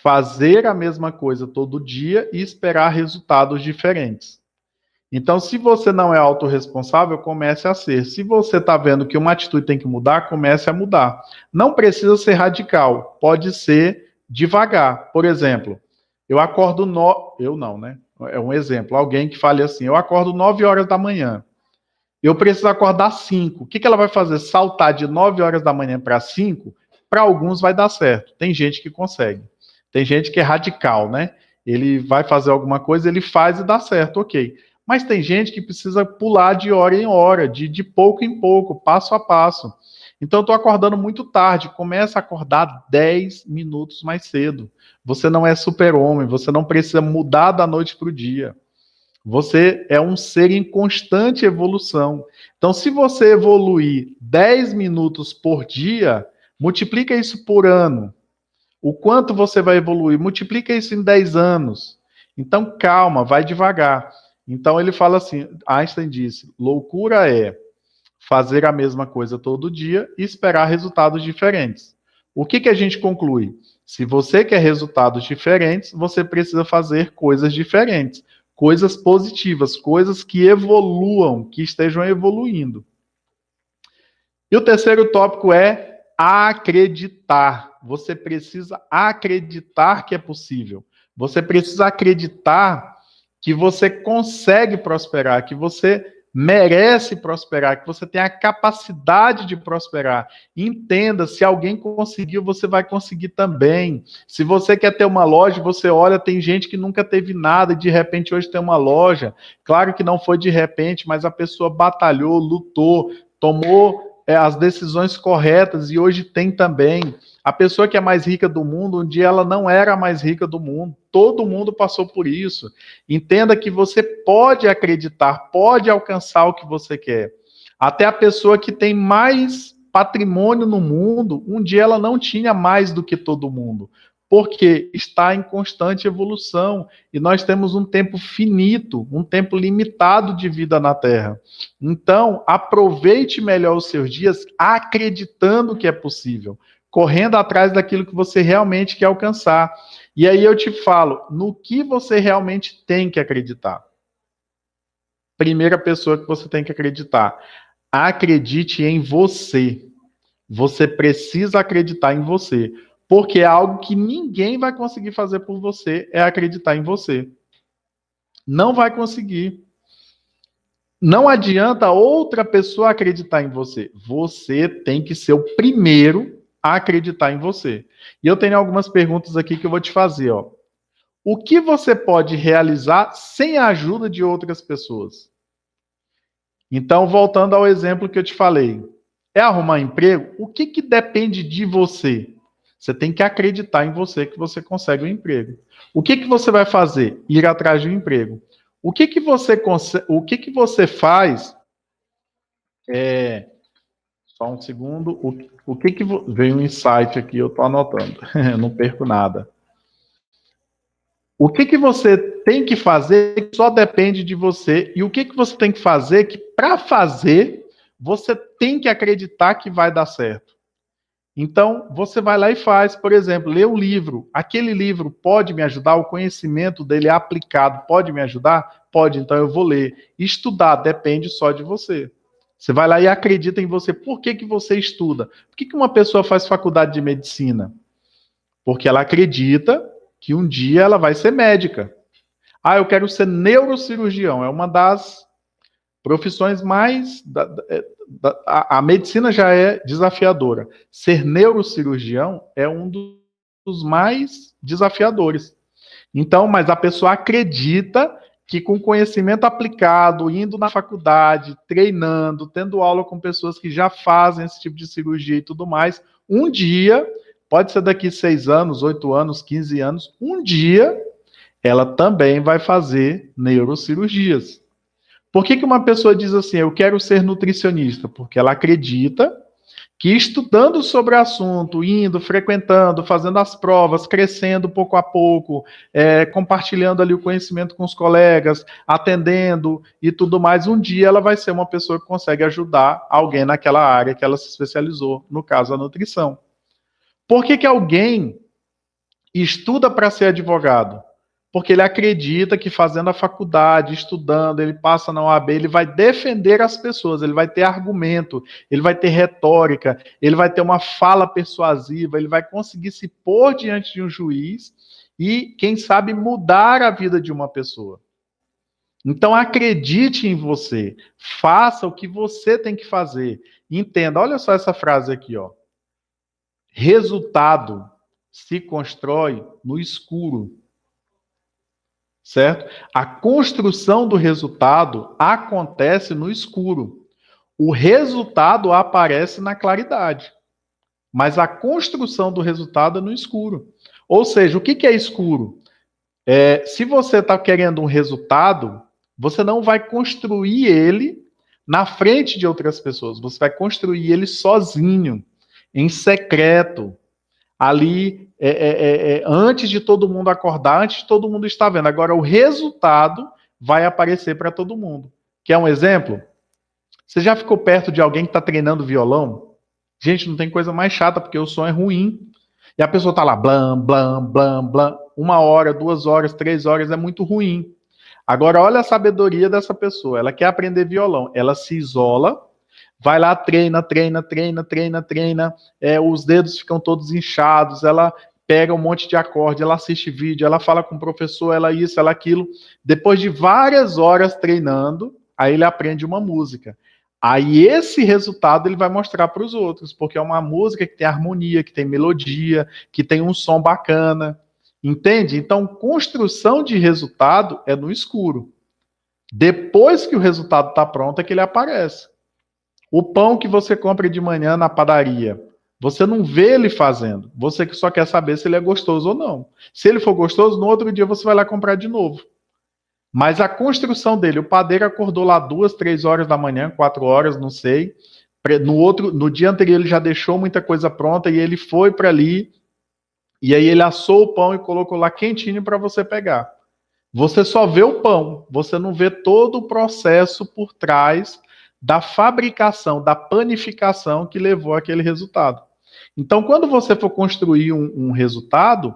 fazer a mesma coisa todo dia e esperar resultados diferentes. Então, se você não é autorresponsável, comece a ser. Se você está vendo que uma atitude tem que mudar, comece a mudar. Não precisa ser radical, pode ser devagar. Por exemplo, eu acordo eu não, né? É um exemplo. Alguém que fale assim: eu acordo 9 horas da manhã. Eu preciso acordar 5. O que ela vai fazer? Saltar de 9 horas da manhã para 5? Para alguns vai dar certo. Tem gente que consegue. Tem gente que é radical, né? Ele vai fazer alguma coisa, ele faz e dá certo, ok. Mas tem gente que precisa pular de hora em hora, de pouco em pouco, passo a passo. Então, eu estou acordando muito tarde. Começa a acordar 10 minutos mais cedo. Você não é super-homem, você não precisa mudar da noite para o dia. Você é um ser em constante evolução. Então, se você evoluir 10 minutos por dia, multiplica isso por ano. O quanto você vai evoluir? Multiplica isso em 10 anos. Então, calma, vai devagar. Então, ele fala assim, Einstein disse, loucura é fazer a mesma coisa todo dia e esperar resultados diferentes. O que a gente conclui? Se você quer resultados diferentes, você precisa fazer coisas diferentes, coisas positivas, coisas que evoluam, que estejam evoluindo. E o terceiro tópico é acreditar. Você precisa acreditar que é possível. Você precisa acreditar que você consegue prosperar, que você merece prosperar, que você tem a capacidade de prosperar. Entenda, se alguém conseguiu, você vai conseguir também. Se você quer ter uma loja, você olha, tem gente que nunca teve nada e de repente hoje tem uma loja. Claro que não foi de repente, mas a pessoa batalhou, lutou, tomou as decisões corretas e hoje tem também. A pessoa que é mais rica do mundo, um dia ela não era a mais rica do mundo. Todo mundo passou por isso. Entenda que você pode acreditar, pode alcançar o que você quer. Até a pessoa que tem mais patrimônio no mundo, um dia ela não tinha mais do que todo mundo. Porque está em constante evolução e nós temos um tempo finito, um tempo limitado de vida na Terra. Então, aproveite melhor os seus dias acreditando que é possível, correndo atrás daquilo que você realmente quer alcançar. E aí eu te falo, no que você realmente tem que acreditar. Primeira pessoa que você tem que acreditar. Acredite em você. Você precisa acreditar em você. Porque é algo que ninguém vai conseguir fazer por você, é acreditar em você. Não vai conseguir. Não adianta outra pessoa acreditar em você. Você tem que ser o primeiro a acreditar em você. E eu tenho algumas perguntas aqui que eu vou te fazer, ó. O que você pode realizar sem a ajuda de outras pessoas? Então, voltando ao exemplo que eu te falei, é arrumar emprego? O que depende de você? Você tem que acreditar em você que você consegue um emprego. O que você vai fazer? Ir atrás de um emprego. O que você faz? Só um segundo. Veio um insight aqui, eu estou anotando. Eu não perco nada. O que você tem que fazer que só depende de você e o que você tem que fazer que, para fazer, você tem que acreditar que vai dar certo. Então, você vai lá e faz, por exemplo, lê um livro. Aquele livro pode me ajudar? O conhecimento dele é aplicado, pode me ajudar? Pode, então eu vou ler. Estudar depende só de você. Você vai lá e acredita em você. Por que, que você estuda? Por que, que uma pessoa faz faculdade de medicina? Porque ela acredita que um dia ela vai ser médica. Ah, eu quero ser neurocirurgião. É uma das profissões mais. A medicina já é desafiadora. Ser neurocirurgião é um dos mais desafiadores. Então, mas a pessoa acredita que com conhecimento aplicado, indo na faculdade, treinando, tendo aula com pessoas que já fazem esse tipo de cirurgia e tudo mais, um dia, pode ser daqui 6 anos, 8 anos, 15 anos, um dia ela também vai fazer neurocirurgias. Por que, que uma pessoa diz assim, eu quero ser nutricionista? Porque ela acredita que estudando sobre o assunto, indo, frequentando, fazendo as provas, crescendo pouco a pouco, compartilhando ali o conhecimento com os colegas, atendendo e tudo mais, um dia ela vai ser uma pessoa que consegue ajudar alguém naquela área que ela se especializou, no caso a nutrição. Por que, que alguém estuda para ser advogado? Porque ele acredita que fazendo a faculdade, estudando, ele passa na OAB, ele vai defender as pessoas, ele vai ter argumento, ele vai ter retórica, ele vai ter uma fala persuasiva, ele vai conseguir se pôr diante de um juiz e, quem sabe, mudar a vida de uma pessoa. Então acredite em você, faça o que você tem que fazer. Entenda, olha só essa frase aqui, ó. Resultado se constrói no escuro. Certo? A construção do resultado acontece no escuro. O resultado aparece na claridade. Mas a construção do resultado é no escuro. Ou seja, o que é escuro? Se você está querendo um resultado, você não vai construir ele na frente de outras pessoas. Você vai construir ele sozinho, em secreto, ali antes de todo mundo acordar, antes de todo mundo estar vendo. Agora, o resultado vai aparecer para todo mundo. Quer um exemplo? Você já ficou perto de alguém que está treinando violão? Gente, não tem coisa mais chata, porque o som é ruim. E a pessoa está lá, blam, blam, blam, blam. 1 hora, 2 horas, 3 horas, é muito ruim. Agora, olha a sabedoria dessa pessoa. Ela quer aprender violão. Ela se isola, vai lá, treina, os dedos ficam todos inchados, ela pega um monte de acorde, ela assiste vídeo, ela fala com o professor, ela isso, ela aquilo. Depois de várias horas treinando, aí ele aprende uma música. Aí esse resultado ele vai mostrar para os outros, porque é uma música que tem harmonia, que tem melodia, que tem um som bacana. Entende? Então, construção de resultado é no escuro. Depois que o resultado está pronto, é que ele aparece. O pão que você compra de manhã na padaria, você não vê ele fazendo. Você só quer saber se ele é gostoso ou não. Se ele for gostoso, no outro dia você vai lá comprar de novo. Mas a construção dele, o padeiro acordou lá 2, 3 horas da manhã, 4 horas, não sei. No dia anterior ele já deixou muita coisa pronta e ele foi para ali. E aí ele assou o pão e colocou lá quentinho para você pegar. Você só vê o pão, você não vê todo o processo por trás da fabricação, da panificação que levou àquele resultado. Então, quando você for construir um resultado,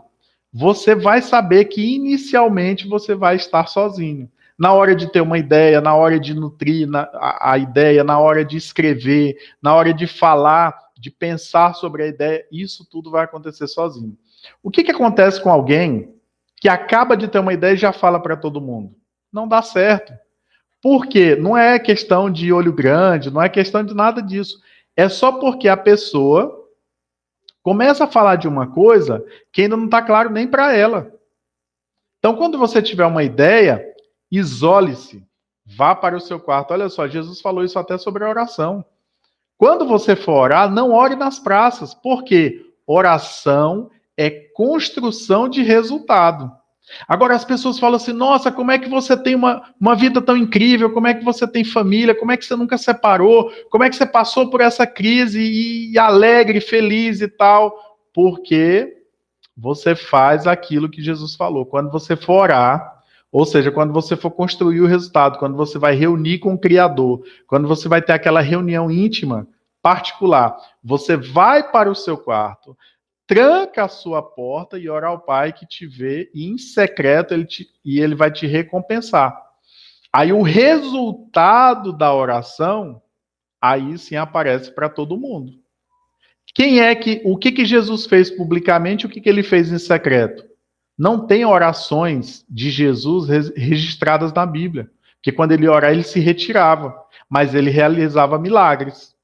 você vai saber que inicialmente você vai estar sozinho. Na hora de ter uma ideia, na hora de nutrir a ideia, na hora de escrever, na hora de falar, de pensar sobre a ideia, isso tudo vai acontecer sozinho. O que acontece com alguém que acaba de ter uma ideia e já fala para todo mundo? Não dá certo. Por quê? Não é questão de olho grande, não é questão de nada disso. É só porque a pessoa começa a falar de uma coisa que ainda não está claro nem para ela. Então, quando você tiver uma ideia, isole-se, vá para o seu quarto. Olha só, Jesus falou isso até sobre a oração. Quando você for orar, não ore nas praças. Por quê? Oração é construção de resultado. Agora as pessoas falam assim, nossa, como é que você tem uma vida tão incrível, como é que você tem família, como é que você nunca separou, como é que você passou por essa crise e alegre, feliz e tal? Porque você faz aquilo que Jesus falou. Quando você for orar, ou seja, quando você for construir o resultado, quando você vai reunir com o Criador, quando você vai ter aquela reunião íntima, particular. Você vai para o seu quarto, tranca a sua porta e ora ao Pai que te vê, e em secreto ele vai te recompensar. Aí o resultado da oração, aí sim aparece para todo mundo. O que Jesus fez publicamente, o que ele fez em secreto? Não tem orações de Jesus registradas na Bíblia, porque quando ele orava, ele se retirava, mas ele realizava milagres.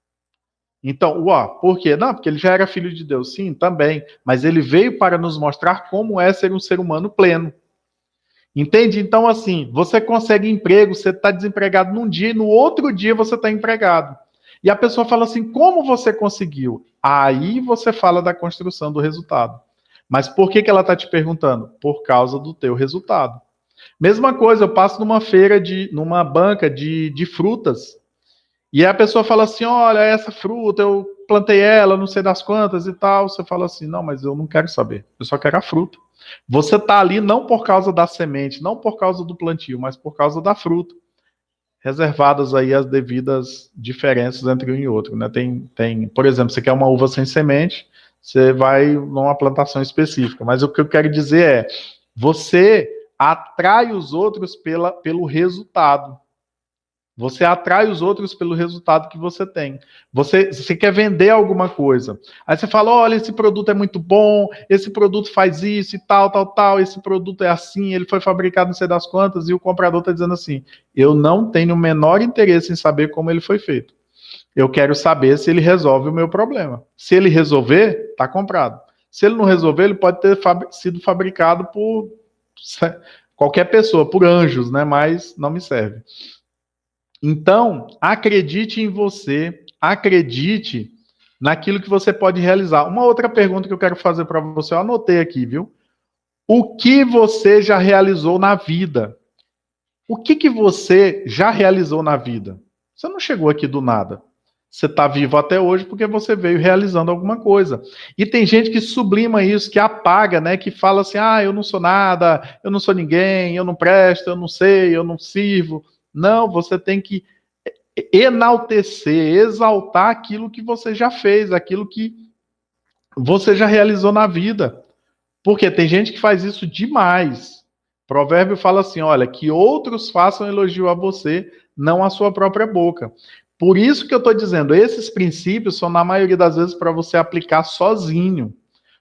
Então, por quê? Não, porque ele já era filho de Deus, sim, também, mas ele veio para nos mostrar como é ser um ser humano pleno. Entende? Então, assim, você consegue emprego, você está desempregado num dia e no outro dia você está empregado. E a pessoa fala assim, como você conseguiu? Aí você fala da construção do resultado. Mas por que ela está te perguntando? Por causa do teu resultado. Mesma coisa, eu passo numa banca de frutas, e a pessoa fala assim, olha, essa fruta, eu plantei ela, não sei das quantas e tal. Você fala assim, não, mas eu não quero saber, eu só quero a fruta. Você está ali não por causa da semente, não por causa do plantio, mas por causa da fruta. Reservadas aí as devidas diferenças entre um e outro, né? Por exemplo, você quer uma uva sem semente, você vai numa plantação específica. Mas o que eu quero dizer é, você atrai os outros pelo resultado. Você atrai os outros pelo resultado que você tem. Você quer vender alguma coisa. Aí você fala, olha, esse produto é muito bom, esse produto faz isso e tal, tal, tal, esse produto é assim, ele foi fabricado não sei das quantas, e o comprador está dizendo assim, eu não tenho o menor interesse em saber como ele foi feito. Eu quero saber se ele resolve o meu problema. Se ele resolver, está comprado. Se ele não resolver, ele pode ter sido fabricado por qualquer pessoa, por anjos, né? Mas não me serve. Então, acredite em você, acredite naquilo que você pode realizar. Uma outra pergunta que eu quero fazer para você, eu anotei aqui, viu? O que você já realizou na vida? O que você já realizou na vida? Você não chegou aqui do nada. Você está vivo até hoje porque você veio realizando alguma coisa. E tem gente que sublima isso, que apaga, né? Que fala assim, eu não sou nada, eu não sou ninguém, eu não presto, eu não sei, eu não sirvo. Não, você tem que enaltecer, exaltar aquilo que você já fez, aquilo que você já realizou na vida. Porque tem gente que faz isso demais. Provérbio fala assim, olha, que outros façam elogio a você, não a sua própria boca. Por isso que eu estou dizendo, esses princípios são, na maioria das vezes, para você aplicar sozinho.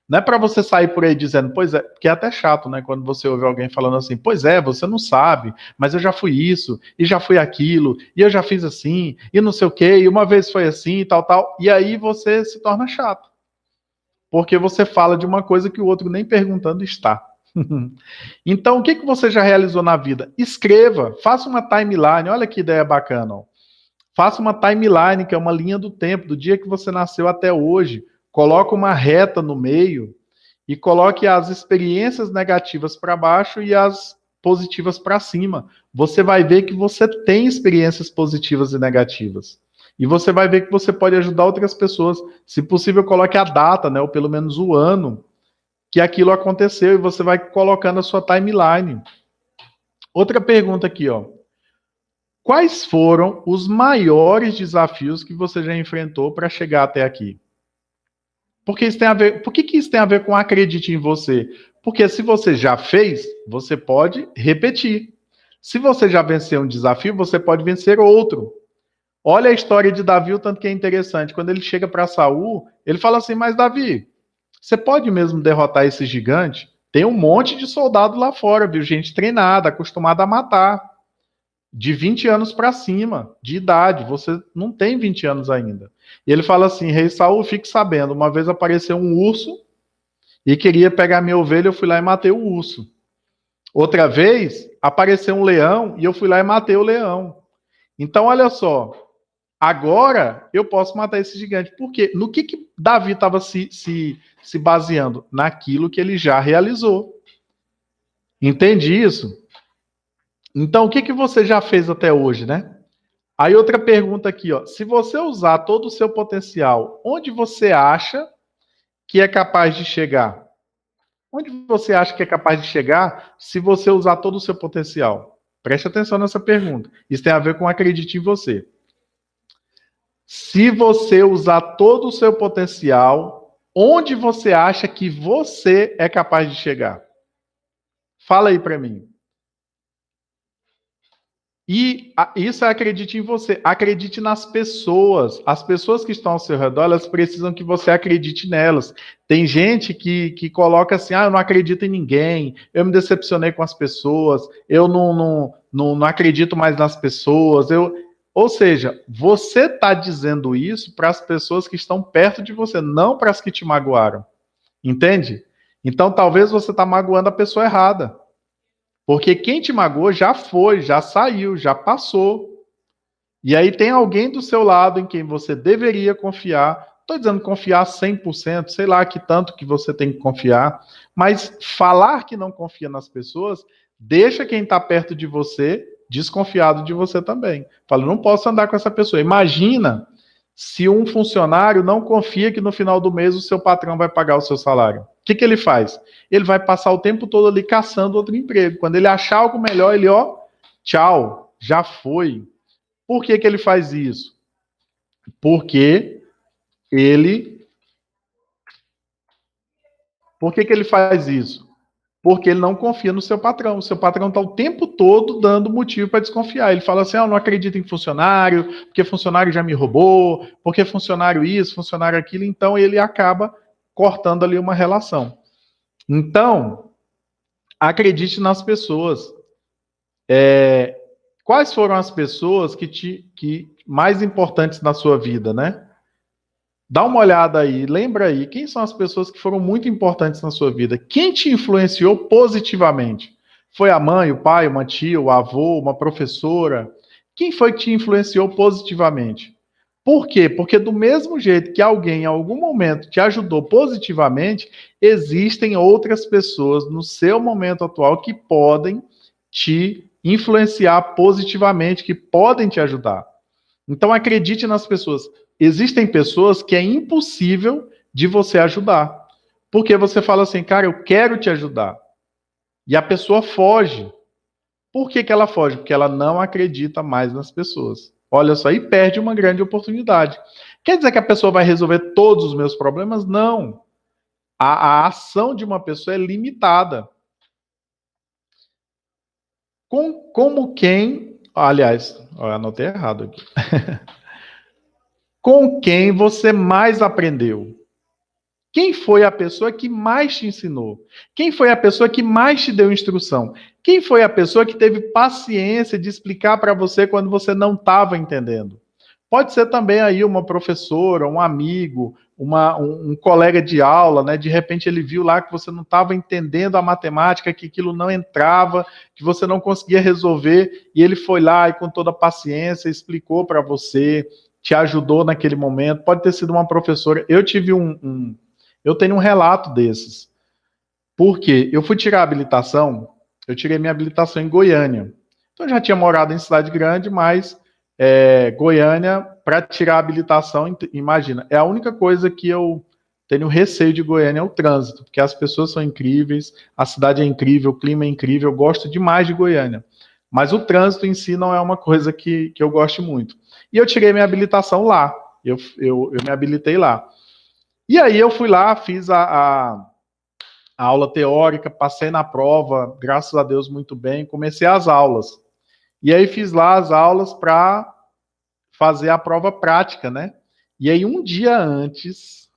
Não é para você sair por aí dizendo, pois é, porque é até chato, né? Quando você ouve alguém falando assim, pois é, você não sabe, mas eu já fui isso, e já fui aquilo, e eu já fiz assim, e não sei o quê, e uma vez foi assim, e tal, tal. E aí você se torna chato. Porque você fala de uma coisa que o outro nem perguntando está. Então, o que você já realizou na vida? Escreva, faça uma timeline, olha que ideia bacana. Ó. Faça uma timeline, que é uma linha do tempo, do dia que você nasceu até hoje. Coloque uma reta no meio e coloque as experiências negativas para baixo e as positivas para cima. Você vai ver que você tem experiências positivas e negativas. E você vai ver que você pode ajudar outras pessoas. Se possível, coloque a data, né, ou pelo menos o ano que aquilo aconteceu e você vai colocando a sua timeline. Outra pergunta aqui, ó. Quais foram os maiores desafios que você já enfrentou para chegar até aqui? Porque isso tem a ver, por que isso tem a ver com acredite em você? Porque se você já fez, você pode repetir. Se você já venceu um desafio, você pode vencer outro. Olha a história de Davi, o tanto que é interessante. Quando ele chega para Saul, ele fala assim: mas Davi, você pode mesmo derrotar esse gigante? Tem um monte de soldado lá fora, viu? Gente treinada, acostumada a matar. De 20 anos para cima, de idade. Você não tem 20 anos ainda. E ele fala assim: Rei Saul, fique sabendo, uma vez apareceu um urso e queria pegar minha ovelha, eu fui lá e matei o urso. Outra vez, apareceu um leão e eu fui lá e matei o leão. Então, olha só, agora eu posso matar esse gigante. Por quê? No que Davi estava se baseando? Naquilo que ele já realizou. Entende isso? Então, o que você já fez até hoje, né? Aí outra pergunta aqui, ó. Se você usar todo o seu potencial, onde você acha que é capaz de chegar? Onde você acha que é capaz de chegar se você usar todo o seu potencial? Preste atenção nessa pergunta. Isso tem a ver com acredite em você. Se você usar todo o seu potencial, onde você acha que você é capaz de chegar? Fala aí para mim. E isso acredite em você, acredite nas pessoas. As pessoas que estão ao seu redor, elas precisam que você acredite nelas. Tem gente que coloca assim, eu não acredito em ninguém, eu me decepcionei com as pessoas, eu não acredito mais nas pessoas. Ou seja, você está dizendo isso para as pessoas que estão perto de você, não para as que te magoaram. Entende? Então talvez você está magoando a pessoa errada. Porque quem te magoou já foi, já saiu, já passou. E aí tem alguém do seu lado em quem você deveria confiar. Estou dizendo confiar 100%, sei lá que tanto que você tem que confiar. Mas falar que não confia nas pessoas deixa quem está perto de você desconfiado de você também. Fala, não posso andar com essa pessoa. Imagina se um funcionário não confia que no final do mês o seu patrão vai pagar o seu salário. O que ele faz? Ele vai passar o tempo todo ali caçando outro emprego. Quando ele achar algo melhor, ele, tchau, já foi. Por que ele faz isso? Porque ele. Por que ele faz isso? Porque ele não confia no seu patrão. O seu patrão está o tempo todo dando motivo para desconfiar. Ele fala assim: eu não acredito em funcionário, porque funcionário já me roubou, porque funcionário isso, funcionário aquilo. Então ele acaba cortando ali uma relação. Então, acredite nas pessoas. Quais foram as pessoas que mais importantes na sua vida, né? Dá uma olhada aí, lembra aí, quem são as pessoas que foram muito importantes na sua vida? Quem te influenciou positivamente? Foi a mãe, o pai, uma tia, o avô, uma professora? Quem foi que te influenciou positivamente? Por quê? Porque do mesmo jeito que alguém em algum momento te ajudou positivamente, existem outras pessoas no seu momento atual que podem te influenciar positivamente, que podem te ajudar. Então acredite nas pessoas. Existem pessoas que é impossível de você ajudar. Porque você fala assim, cara, eu quero te ajudar. E a pessoa foge. Por que ela foge? Porque ela não acredita mais nas pessoas. Olha só, e perde uma grande oportunidade. Quer dizer que a pessoa vai resolver todos os meus problemas? Não. A ação de uma pessoa é limitada. Como quem. Aliás, eu anotei errado aqui. Com quem você mais aprendeu? Quem foi a pessoa que mais te ensinou? Quem foi a pessoa que mais te deu instrução? Quem foi a pessoa que teve paciência de explicar para você quando você não estava entendendo? Pode ser também aí uma professora, um amigo, um colega de aula, né? De repente ele viu lá que você não estava entendendo a matemática, que aquilo não entrava, que você não conseguia resolver, e ele foi lá e com toda a paciência explicou para você, te ajudou naquele momento. Pode ter sido uma professora. Eu tive eu tenho um relato desses. Por quê? Eu fui tirar a habilitação, eu tirei minha habilitação em Goiânia. Então eu já tinha morado em cidade grande, mas Goiânia, para tirar a habilitação, imagina, é a única coisa que eu tenho receio de Goiânia é o trânsito, porque as pessoas são incríveis, a cidade é incrível, o clima é incrível, eu gosto demais de Goiânia. Mas o trânsito em si não é uma coisa que eu gosto muito. E eu tirei minha habilitação lá, eu me habilitei lá. E aí eu fui lá, fiz a aula teórica, passei na prova, graças a Deus muito bem, comecei as aulas. E aí fiz lá as aulas para fazer a prova prática, né? E aí um dia antes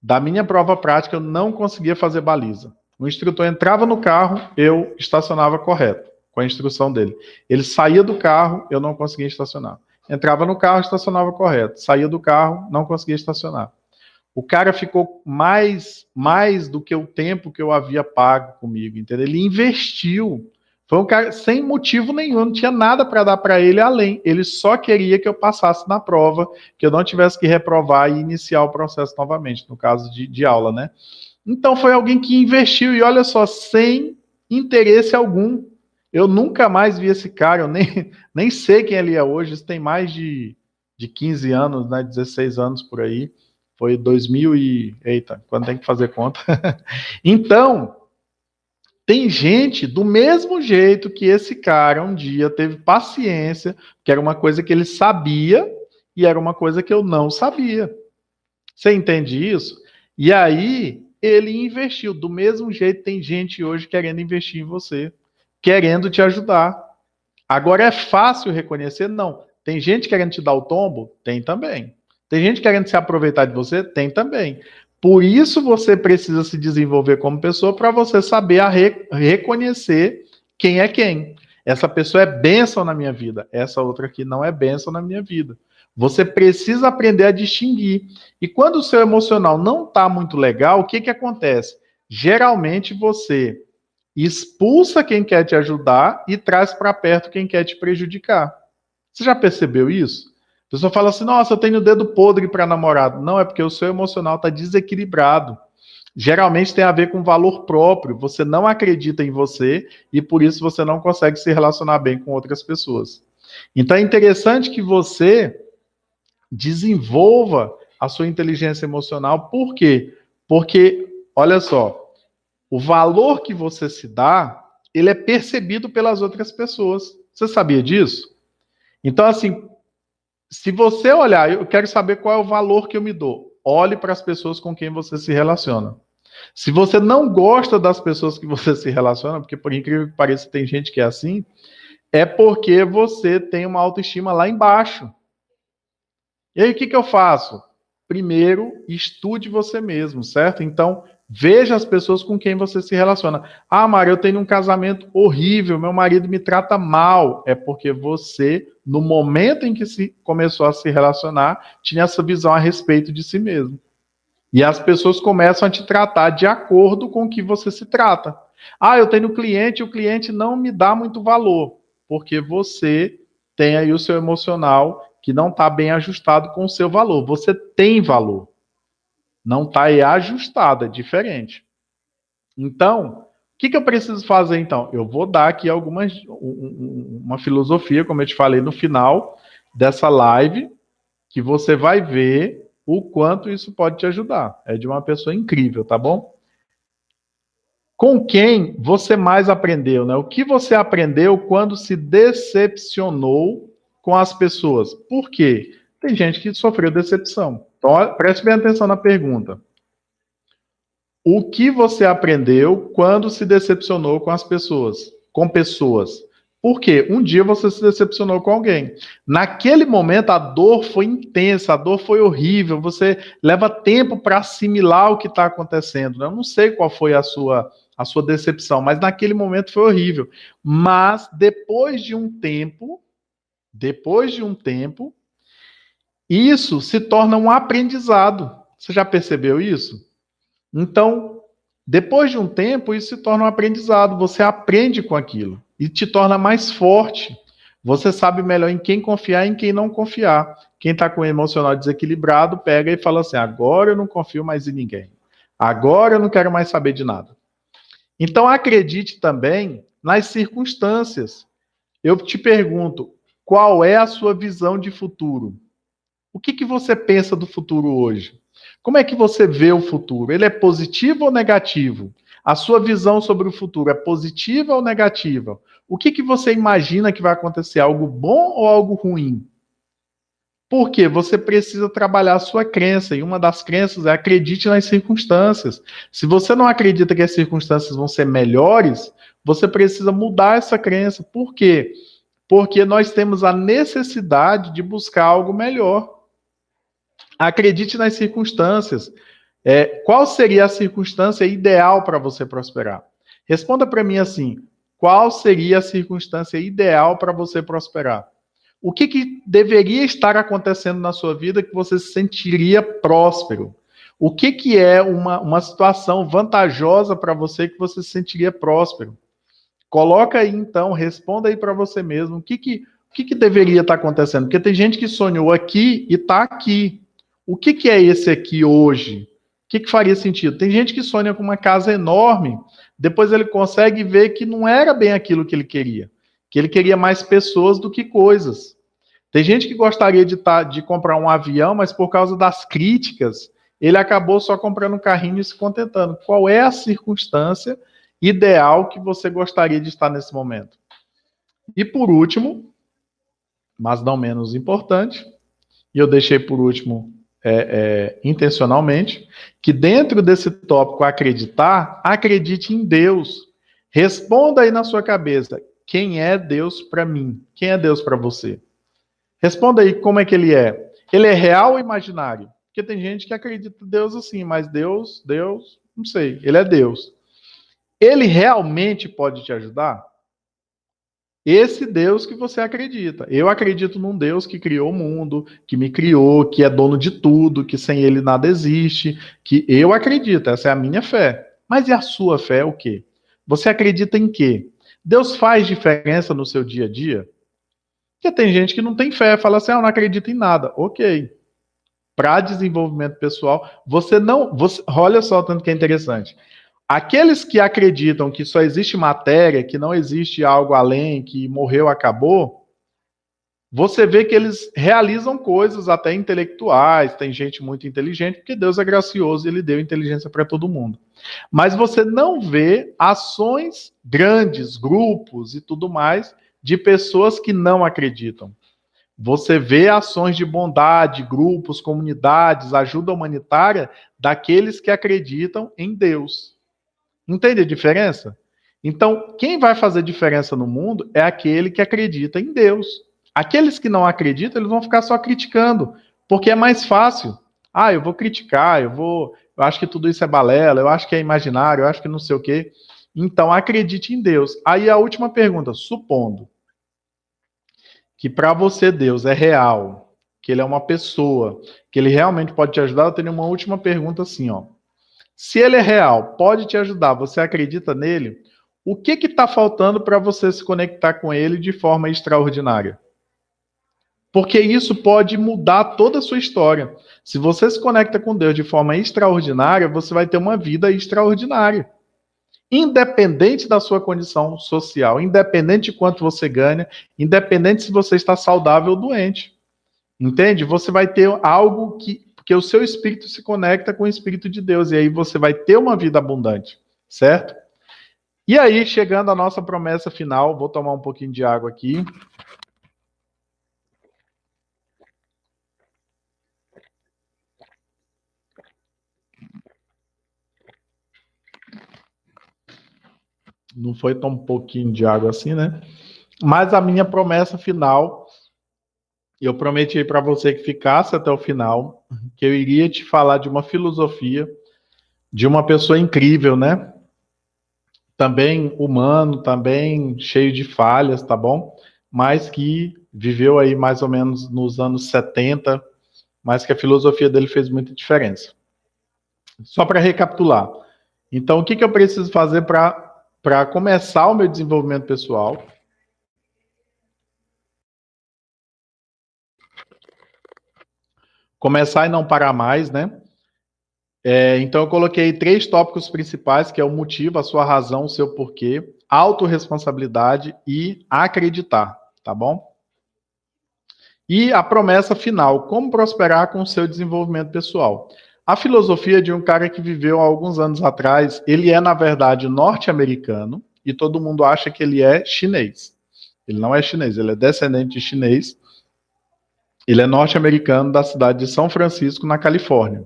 da minha prova prática eu não conseguia fazer baliza. O instrutor entrava no carro, eu estacionava correto, com a instrução dele. Ele saía do carro, eu não conseguia estacionar. Entrava no carro, estacionava correto. Saía do carro, não conseguia estacionar. O cara ficou mais do que o tempo que eu havia pago comigo, entendeu? Ele investiu. Foi um cara sem motivo nenhum, não tinha nada para dar para ele além. Ele só queria que eu passasse na prova, que eu não tivesse que reprovar e iniciar o processo novamente, no caso de aula, né? Então foi alguém que investiu, e olha só, sem interesse algum. Eu nunca mais vi esse cara, eu nem sei quem ele é hoje, isso tem mais de 15 anos, né? 16 anos por aí. Foi 2000 e... Eita, quando tem que fazer conta. Então, tem gente do mesmo jeito que esse cara um dia teve paciência, que era uma coisa que ele sabia, E era uma coisa que eu não sabia. Você entende isso? E aí, ele investiu. Do mesmo jeito, tem gente hoje querendo investir em você, querendo te ajudar. Agora, é fácil reconhecer? Não. Tem gente querendo te dar o tombo? Tem também. Tem gente querendo se aproveitar de você? Tem também. Por isso, você precisa se desenvolver como pessoa para você saber reconhecer quem é quem. Essa pessoa é bênção na minha vida, essa outra aqui não é bênção na minha vida. Você precisa aprender a distinguir. E quando o seu emocional não está muito legal, o que acontece? Geralmente você expulsa quem quer te ajudar e traz para perto quem quer te prejudicar. Você já percebeu isso? A pessoa fala assim: nossa, eu tenho o dedo podre para namorado. Não, é porque o seu emocional está desequilibrado. Geralmente tem a ver com valor próprio. Você não acredita em você e por isso você não consegue se relacionar bem com outras pessoas. Então é interessante que você desenvolva a sua inteligência emocional. Por quê? Porque, olha só, o valor que você se dá, ele é percebido pelas outras pessoas. Você sabia disso? Então, assim, se você olhar, eu quero saber qual é o valor que eu me dou. Olhe para as pessoas com quem você se relaciona. Se você não gosta das pessoas que você se relaciona, porque por incrível que pareça tem gente que é assim, é porque você tem uma autoestima lá embaixo. E aí o que eu faço? Primeiro, estude você mesmo, certo? Então, veja as pessoas com quem você se relaciona. Ah, Mário, eu tenho um casamento horrível, meu marido me trata mal. É porque você, no momento em que se começou a se relacionar, tinha essa visão a respeito de si mesmo. E as pessoas começam a te tratar de acordo com o que você se trata. Ah, eu tenho cliente, o cliente não me dá muito valor, porque você tem aí o seu emocional que não está bem ajustado com o seu valor. Você tem valor, não está aí ajustado, é diferente. Então, o que eu preciso fazer então? Eu vou dar aqui uma filosofia, como eu te falei no final dessa live, que você vai ver o quanto isso pode te ajudar. É de uma pessoa incrível, tá bom? Com quem você mais aprendeu, né? O que você aprendeu quando se decepcionou com as pessoas? Por quê? Tem gente que sofreu decepção. Então, preste bem atenção na pergunta. O que você aprendeu quando se decepcionou com as pessoas? Com pessoas. Por quê? Um dia você se decepcionou com alguém. Naquele momento a dor foi intensa, a dor foi horrível. Você leva tempo para assimilar o que está acontecendo. Né? Eu não sei qual foi a sua decepção, mas naquele momento foi horrível. Mas depois de um tempo, isso se torna um aprendizado. Você já percebeu isso? Então, depois de um tempo, isso se torna um aprendizado. Você aprende com aquilo e te torna mais forte. Você sabe melhor em quem confiar e em quem não confiar. Quem está com o emocional desequilibrado pega e fala assim: agora eu não confio mais em ninguém. Agora eu não quero mais saber de nada. Então, acredite também nas circunstâncias. Eu te pergunto: qual é a sua visão de futuro? O que você pensa do futuro hoje? Como é que você vê o futuro? Ele é positivo ou negativo? A sua visão sobre o futuro é positiva ou negativa? O que você imagina que vai acontecer? Algo bom ou algo ruim? Porque você precisa trabalhar a sua crença, e uma das crenças é acredite nas circunstâncias. Se você não acredita que as circunstâncias vão ser melhores, você precisa mudar essa crença. Por quê? Porque nós temos a necessidade de buscar algo melhor. Acredite nas circunstâncias. Qual seria a circunstância ideal para você prosperar? Responda para mim assim: qual seria a circunstância ideal para você prosperar? O que deveria estar acontecendo na sua vida que você se sentiria próspero? O que é uma situação vantajosa para você que você se sentiria próspero? Coloca aí então, responda aí para você mesmo. O que deveria estar acontecendo? Porque tem gente que sonhou aqui e está aqui. O que é esse aqui hoje? O que faria sentido? Tem gente que sonha com uma casa enorme, depois ele consegue ver que não era bem aquilo que ele queria mais pessoas do que coisas. Tem gente que gostaria de comprar um avião, mas por causa das críticas, ele acabou só comprando um carrinho e se contentando. Qual é a circunstância ideal que você gostaria de estar nesse momento? E por último, mas não menos importante, e eu deixei por último, intencionalmente, que dentro desse tópico acreditar, acredite em Deus. Responda aí na sua cabeça, quem é Deus para mim? Quem é Deus para você? Responda aí como é que ele é. Ele é real ou imaginário? Porque tem gente que acredita em Deus assim, mas Deus, não sei, ele é Deus. Ele realmente pode te ajudar? Esse Deus que você acredita. Eu acredito num Deus que criou o mundo, que me criou, que é dono de tudo, que sem ele nada existe, que eu acredito, essa é a minha fé. Mas e a sua fé é o quê? Você acredita em quê? Deus faz diferença no seu dia a dia? Porque tem gente que não tem fé, fala assim, não acredito em nada. Ok. Para desenvolvimento pessoal, olha só tanto que é interessante. Aqueles que acreditam que só existe matéria, que não existe algo além, que morreu, acabou, você vê que eles realizam coisas até intelectuais, tem gente muito inteligente, porque Deus é gracioso e ele deu inteligência para todo mundo. Mas você não vê ações grandes, grupos e tudo mais, de pessoas que não acreditam. Você vê ações de bondade, grupos, comunidades, ajuda humanitária daqueles que acreditam em Deus. Entende a diferença? Então, quem vai fazer diferença no mundo é aquele que acredita em Deus. Aqueles que não acreditam, eles vão ficar só criticando, porque é mais fácil. Ah, eu vou criticar, eu acho que tudo isso é balela, eu acho que é imaginário, eu acho que não sei o quê. Então, acredite em Deus. Aí a última pergunta, supondo que para você Deus é real, que ele é uma pessoa, que ele realmente pode te ajudar, eu tenho uma última pergunta assim, ó. Se ele é real, pode te ajudar, você acredita nele? O que está faltando para você se conectar com ele de forma extraordinária? Porque isso pode mudar toda a sua história. Se você se conecta com Deus de forma extraordinária, você vai ter uma vida extraordinária. Independente da sua condição social, independente de quanto você ganha, independente se você está saudável ou doente. Entende? Você vai ter algo porque o seu espírito se conecta com o espírito de Deus e aí você vai ter uma vida abundante, certo? E aí, chegando à nossa promessa final, vou tomar um pouquinho de água aqui. Não foi tão pouquinho de água assim, né? Mas a minha promessa final, eu prometi para você que ficasse até o final, que eu iria te falar de uma filosofia de uma pessoa incrível, né? Também humano, também cheio de falhas, tá bom? Mas que viveu aí mais ou menos nos anos 70, mas que a filosofia dele fez muita diferença. Só para recapitular. Então, o que eu preciso fazer para começar o meu desenvolvimento pessoal? Começar e não parar mais, né? Então, eu coloquei 3 tópicos principais, que é o motivo, a sua razão, o seu porquê, autorresponsabilidade e acreditar, tá bom? E a promessa final, como prosperar com o seu desenvolvimento pessoal. A filosofia de um cara que viveu há alguns anos atrás, ele é, na verdade, norte-americano, e todo mundo acha que ele é chinês. Ele não é chinês, ele é descendente de chinês. Ele é norte-americano da cidade de São Francisco, na Califórnia.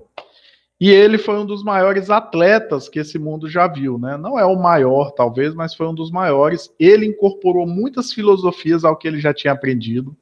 E ele foi um dos maiores atletas que esse mundo já viu, né? Não é o maior, talvez, mas foi um dos maiores. Ele incorporou muitas filosofias ao que ele já tinha aprendido.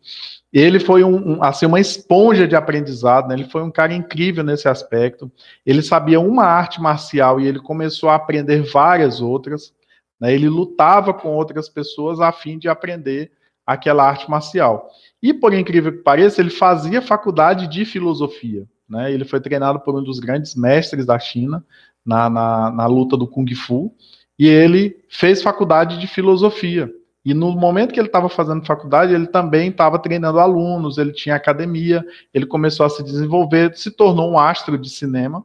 Ele foi assim, uma esponja de aprendizado, né? Ele foi um cara incrível nesse aspecto. Ele sabia uma arte marcial e ele começou a aprender várias outras, né? Ele lutava com outras pessoas a fim de aprender aquela arte marcial. E, por incrível que pareça, ele fazia faculdade de filosofia, né? Ele foi treinado por um dos grandes mestres da China na luta do Kung Fu, e ele fez faculdade de filosofia. E no momento que ele estava fazendo faculdade, ele também estava treinando alunos, ele tinha academia, ele começou a se desenvolver, se tornou um astro de cinema.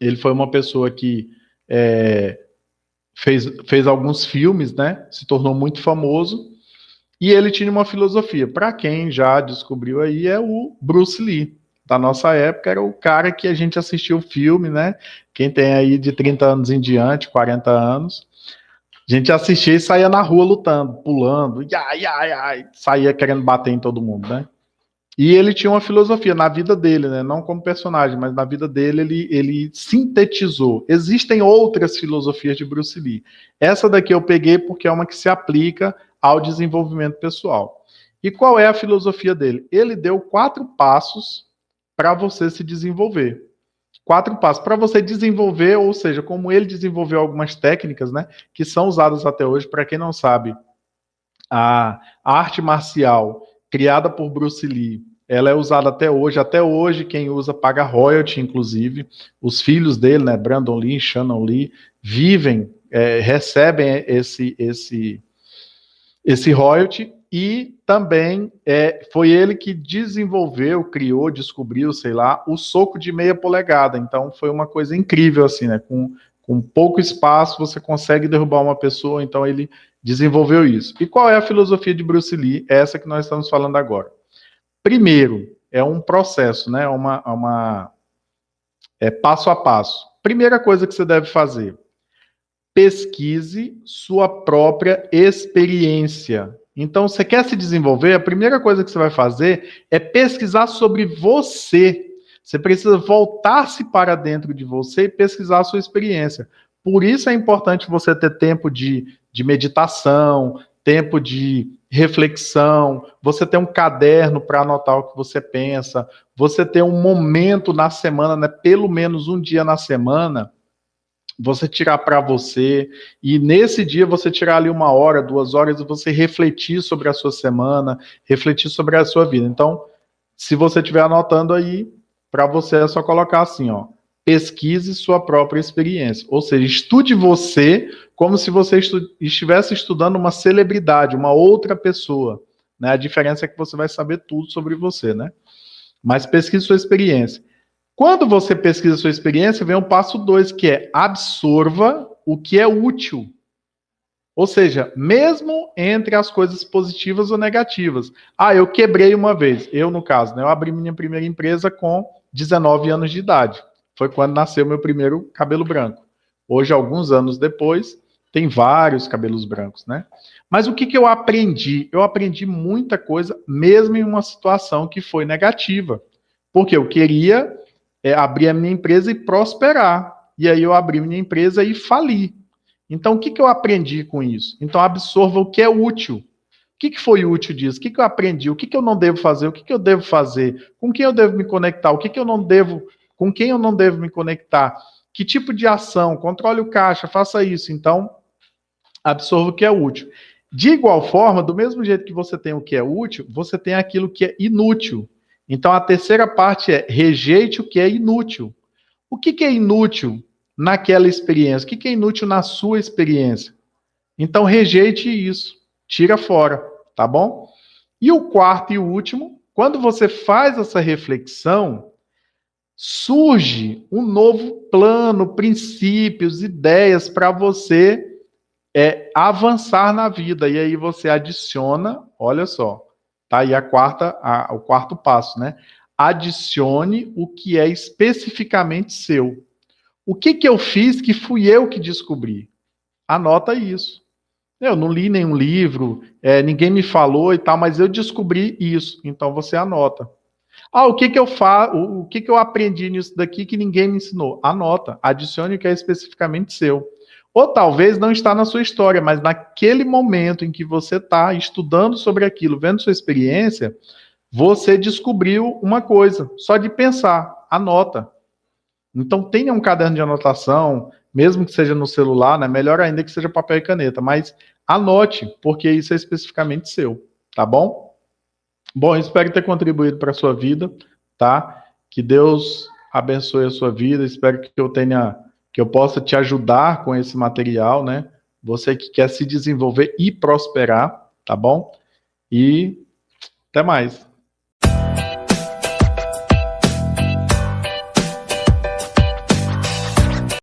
Ele foi uma pessoa que fez alguns filmes, né? Se tornou muito famoso. E ele tinha uma filosofia. Para quem já descobriu aí, é o Bruce Lee. Da nossa época, era o cara que a gente assistiu o filme, né? Quem tem aí de 30 anos em diante, 40 anos, a gente assistia e saía na rua lutando, pulando, saía querendo bater em todo mundo, né? E ele tinha uma filosofia na vida dele, né? Não como personagem, mas na vida dele ele sintetizou. Existem outras filosofias de Bruce Lee. Essa daqui eu peguei porque é uma que se aplica ao desenvolvimento pessoal. E qual é a filosofia dele? Ele deu 4 passos para você se desenvolver. 4 passos para você desenvolver, ou seja, como ele desenvolveu algumas técnicas, né, que são usadas até hoje. Para quem não sabe, a arte marcial criada por Bruce Lee, ela é usada até hoje. Até hoje, quem usa paga royalty, inclusive. Os filhos dele, né, Brandon Lee, Shannon Lee, vivem, recebem esse royalty. E também foi ele que desenvolveu, criou, descobriu, sei lá, o soco de meia polegada. Então foi uma coisa incrível, assim, né? Com pouco espaço você consegue derrubar uma pessoa, então ele desenvolveu isso. E qual é a filosofia de Bruce Lee? Essa que nós estamos falando agora. Primeiro, é um processo, né? Passo a passo. Primeira coisa que você deve fazer: pesquise sua própria experiência. Então, você quer se desenvolver? A primeira coisa que você vai fazer é pesquisar sobre você. Você precisa voltar-se para dentro de você e pesquisar a sua experiência. Por isso é importante você ter tempo de meditação, tempo de reflexão, você ter um caderno para anotar o que você pensa, você ter um momento na semana, né, pelo menos um dia na semana, você tirar para você, e nesse dia você tirar ali 1 hora, 2 horas, e você refletir sobre a sua semana, refletir sobre a sua vida. Então, se você estiver anotando aí, para você é só colocar assim, ó: pesquise sua própria experiência. Ou seja, estude você como se você estivesse estudando uma celebridade, uma outra pessoa, né? A diferença é que você vai saber tudo sobre você, né? Mas pesquise sua experiência. Quando você pesquisa a sua experiência, vem o passo 2, que é absorva o que é útil. Ou seja, mesmo entre as coisas positivas ou negativas. Eu quebrei uma vez. Eu, no caso, né, eu abri minha primeira empresa com 19 anos de idade. Foi quando nasceu meu primeiro cabelo branco. Hoje, alguns anos depois, tem vários cabelos brancos, né? Mas o que, que eu aprendi? Eu aprendi muita coisa, mesmo em uma situação que foi negativa. Porque eu queria abrir a minha empresa e prosperar. E aí eu abri minha empresa e fali. Então, o que, que eu aprendi com isso? Então, absorva o que é útil. O que, que foi útil disso? O que, que eu aprendi? O que, que eu não devo fazer? O que, que eu devo fazer? Com quem eu devo me conectar? O que, que eu não devo? Com quem eu não devo me conectar? Que tipo de ação? Controle o caixa, faça isso. Então, absorva o que é útil. De igual forma, do mesmo jeito que você tem o que é útil, você tem aquilo que é inútil. Então, a terceira parte é: rejeite o que é inútil. O que, que é inútil naquela experiência? O que, que é inútil na sua experiência? Então, rejeite isso. Tira fora, tá bom? E o quarto e o último: quando você faz essa reflexão, surge um novo plano, princípios, ideias para você avançar na vida. E aí você adiciona, olha só, tá aí o quarto passo, né? Adicione o que é especificamente seu. O que que eu fiz que fui eu que descobri? Anota isso. Eu não li nenhum livro, ninguém me falou e tal, mas eu descobri isso. Então você anota. O que que eu faço? O que que eu aprendi nisso daqui que ninguém me ensinou? Anota. Adicione o que é especificamente seu. Ou talvez não está na sua história, mas naquele momento em que você está estudando sobre aquilo, vendo sua experiência, você descobriu uma coisa. Só de pensar, anota. Então tenha um caderno de anotação, mesmo que seja no celular, né? Melhor ainda que seja papel e caneta, mas anote, porque isso é especificamente seu, tá bom? Bom, espero ter contribuído para a sua vida, tá? Que Deus abençoe a sua vida. Espero que eu possa te ajudar com esse material, né? Você que quer se desenvolver e prosperar, tá bom? E até mais.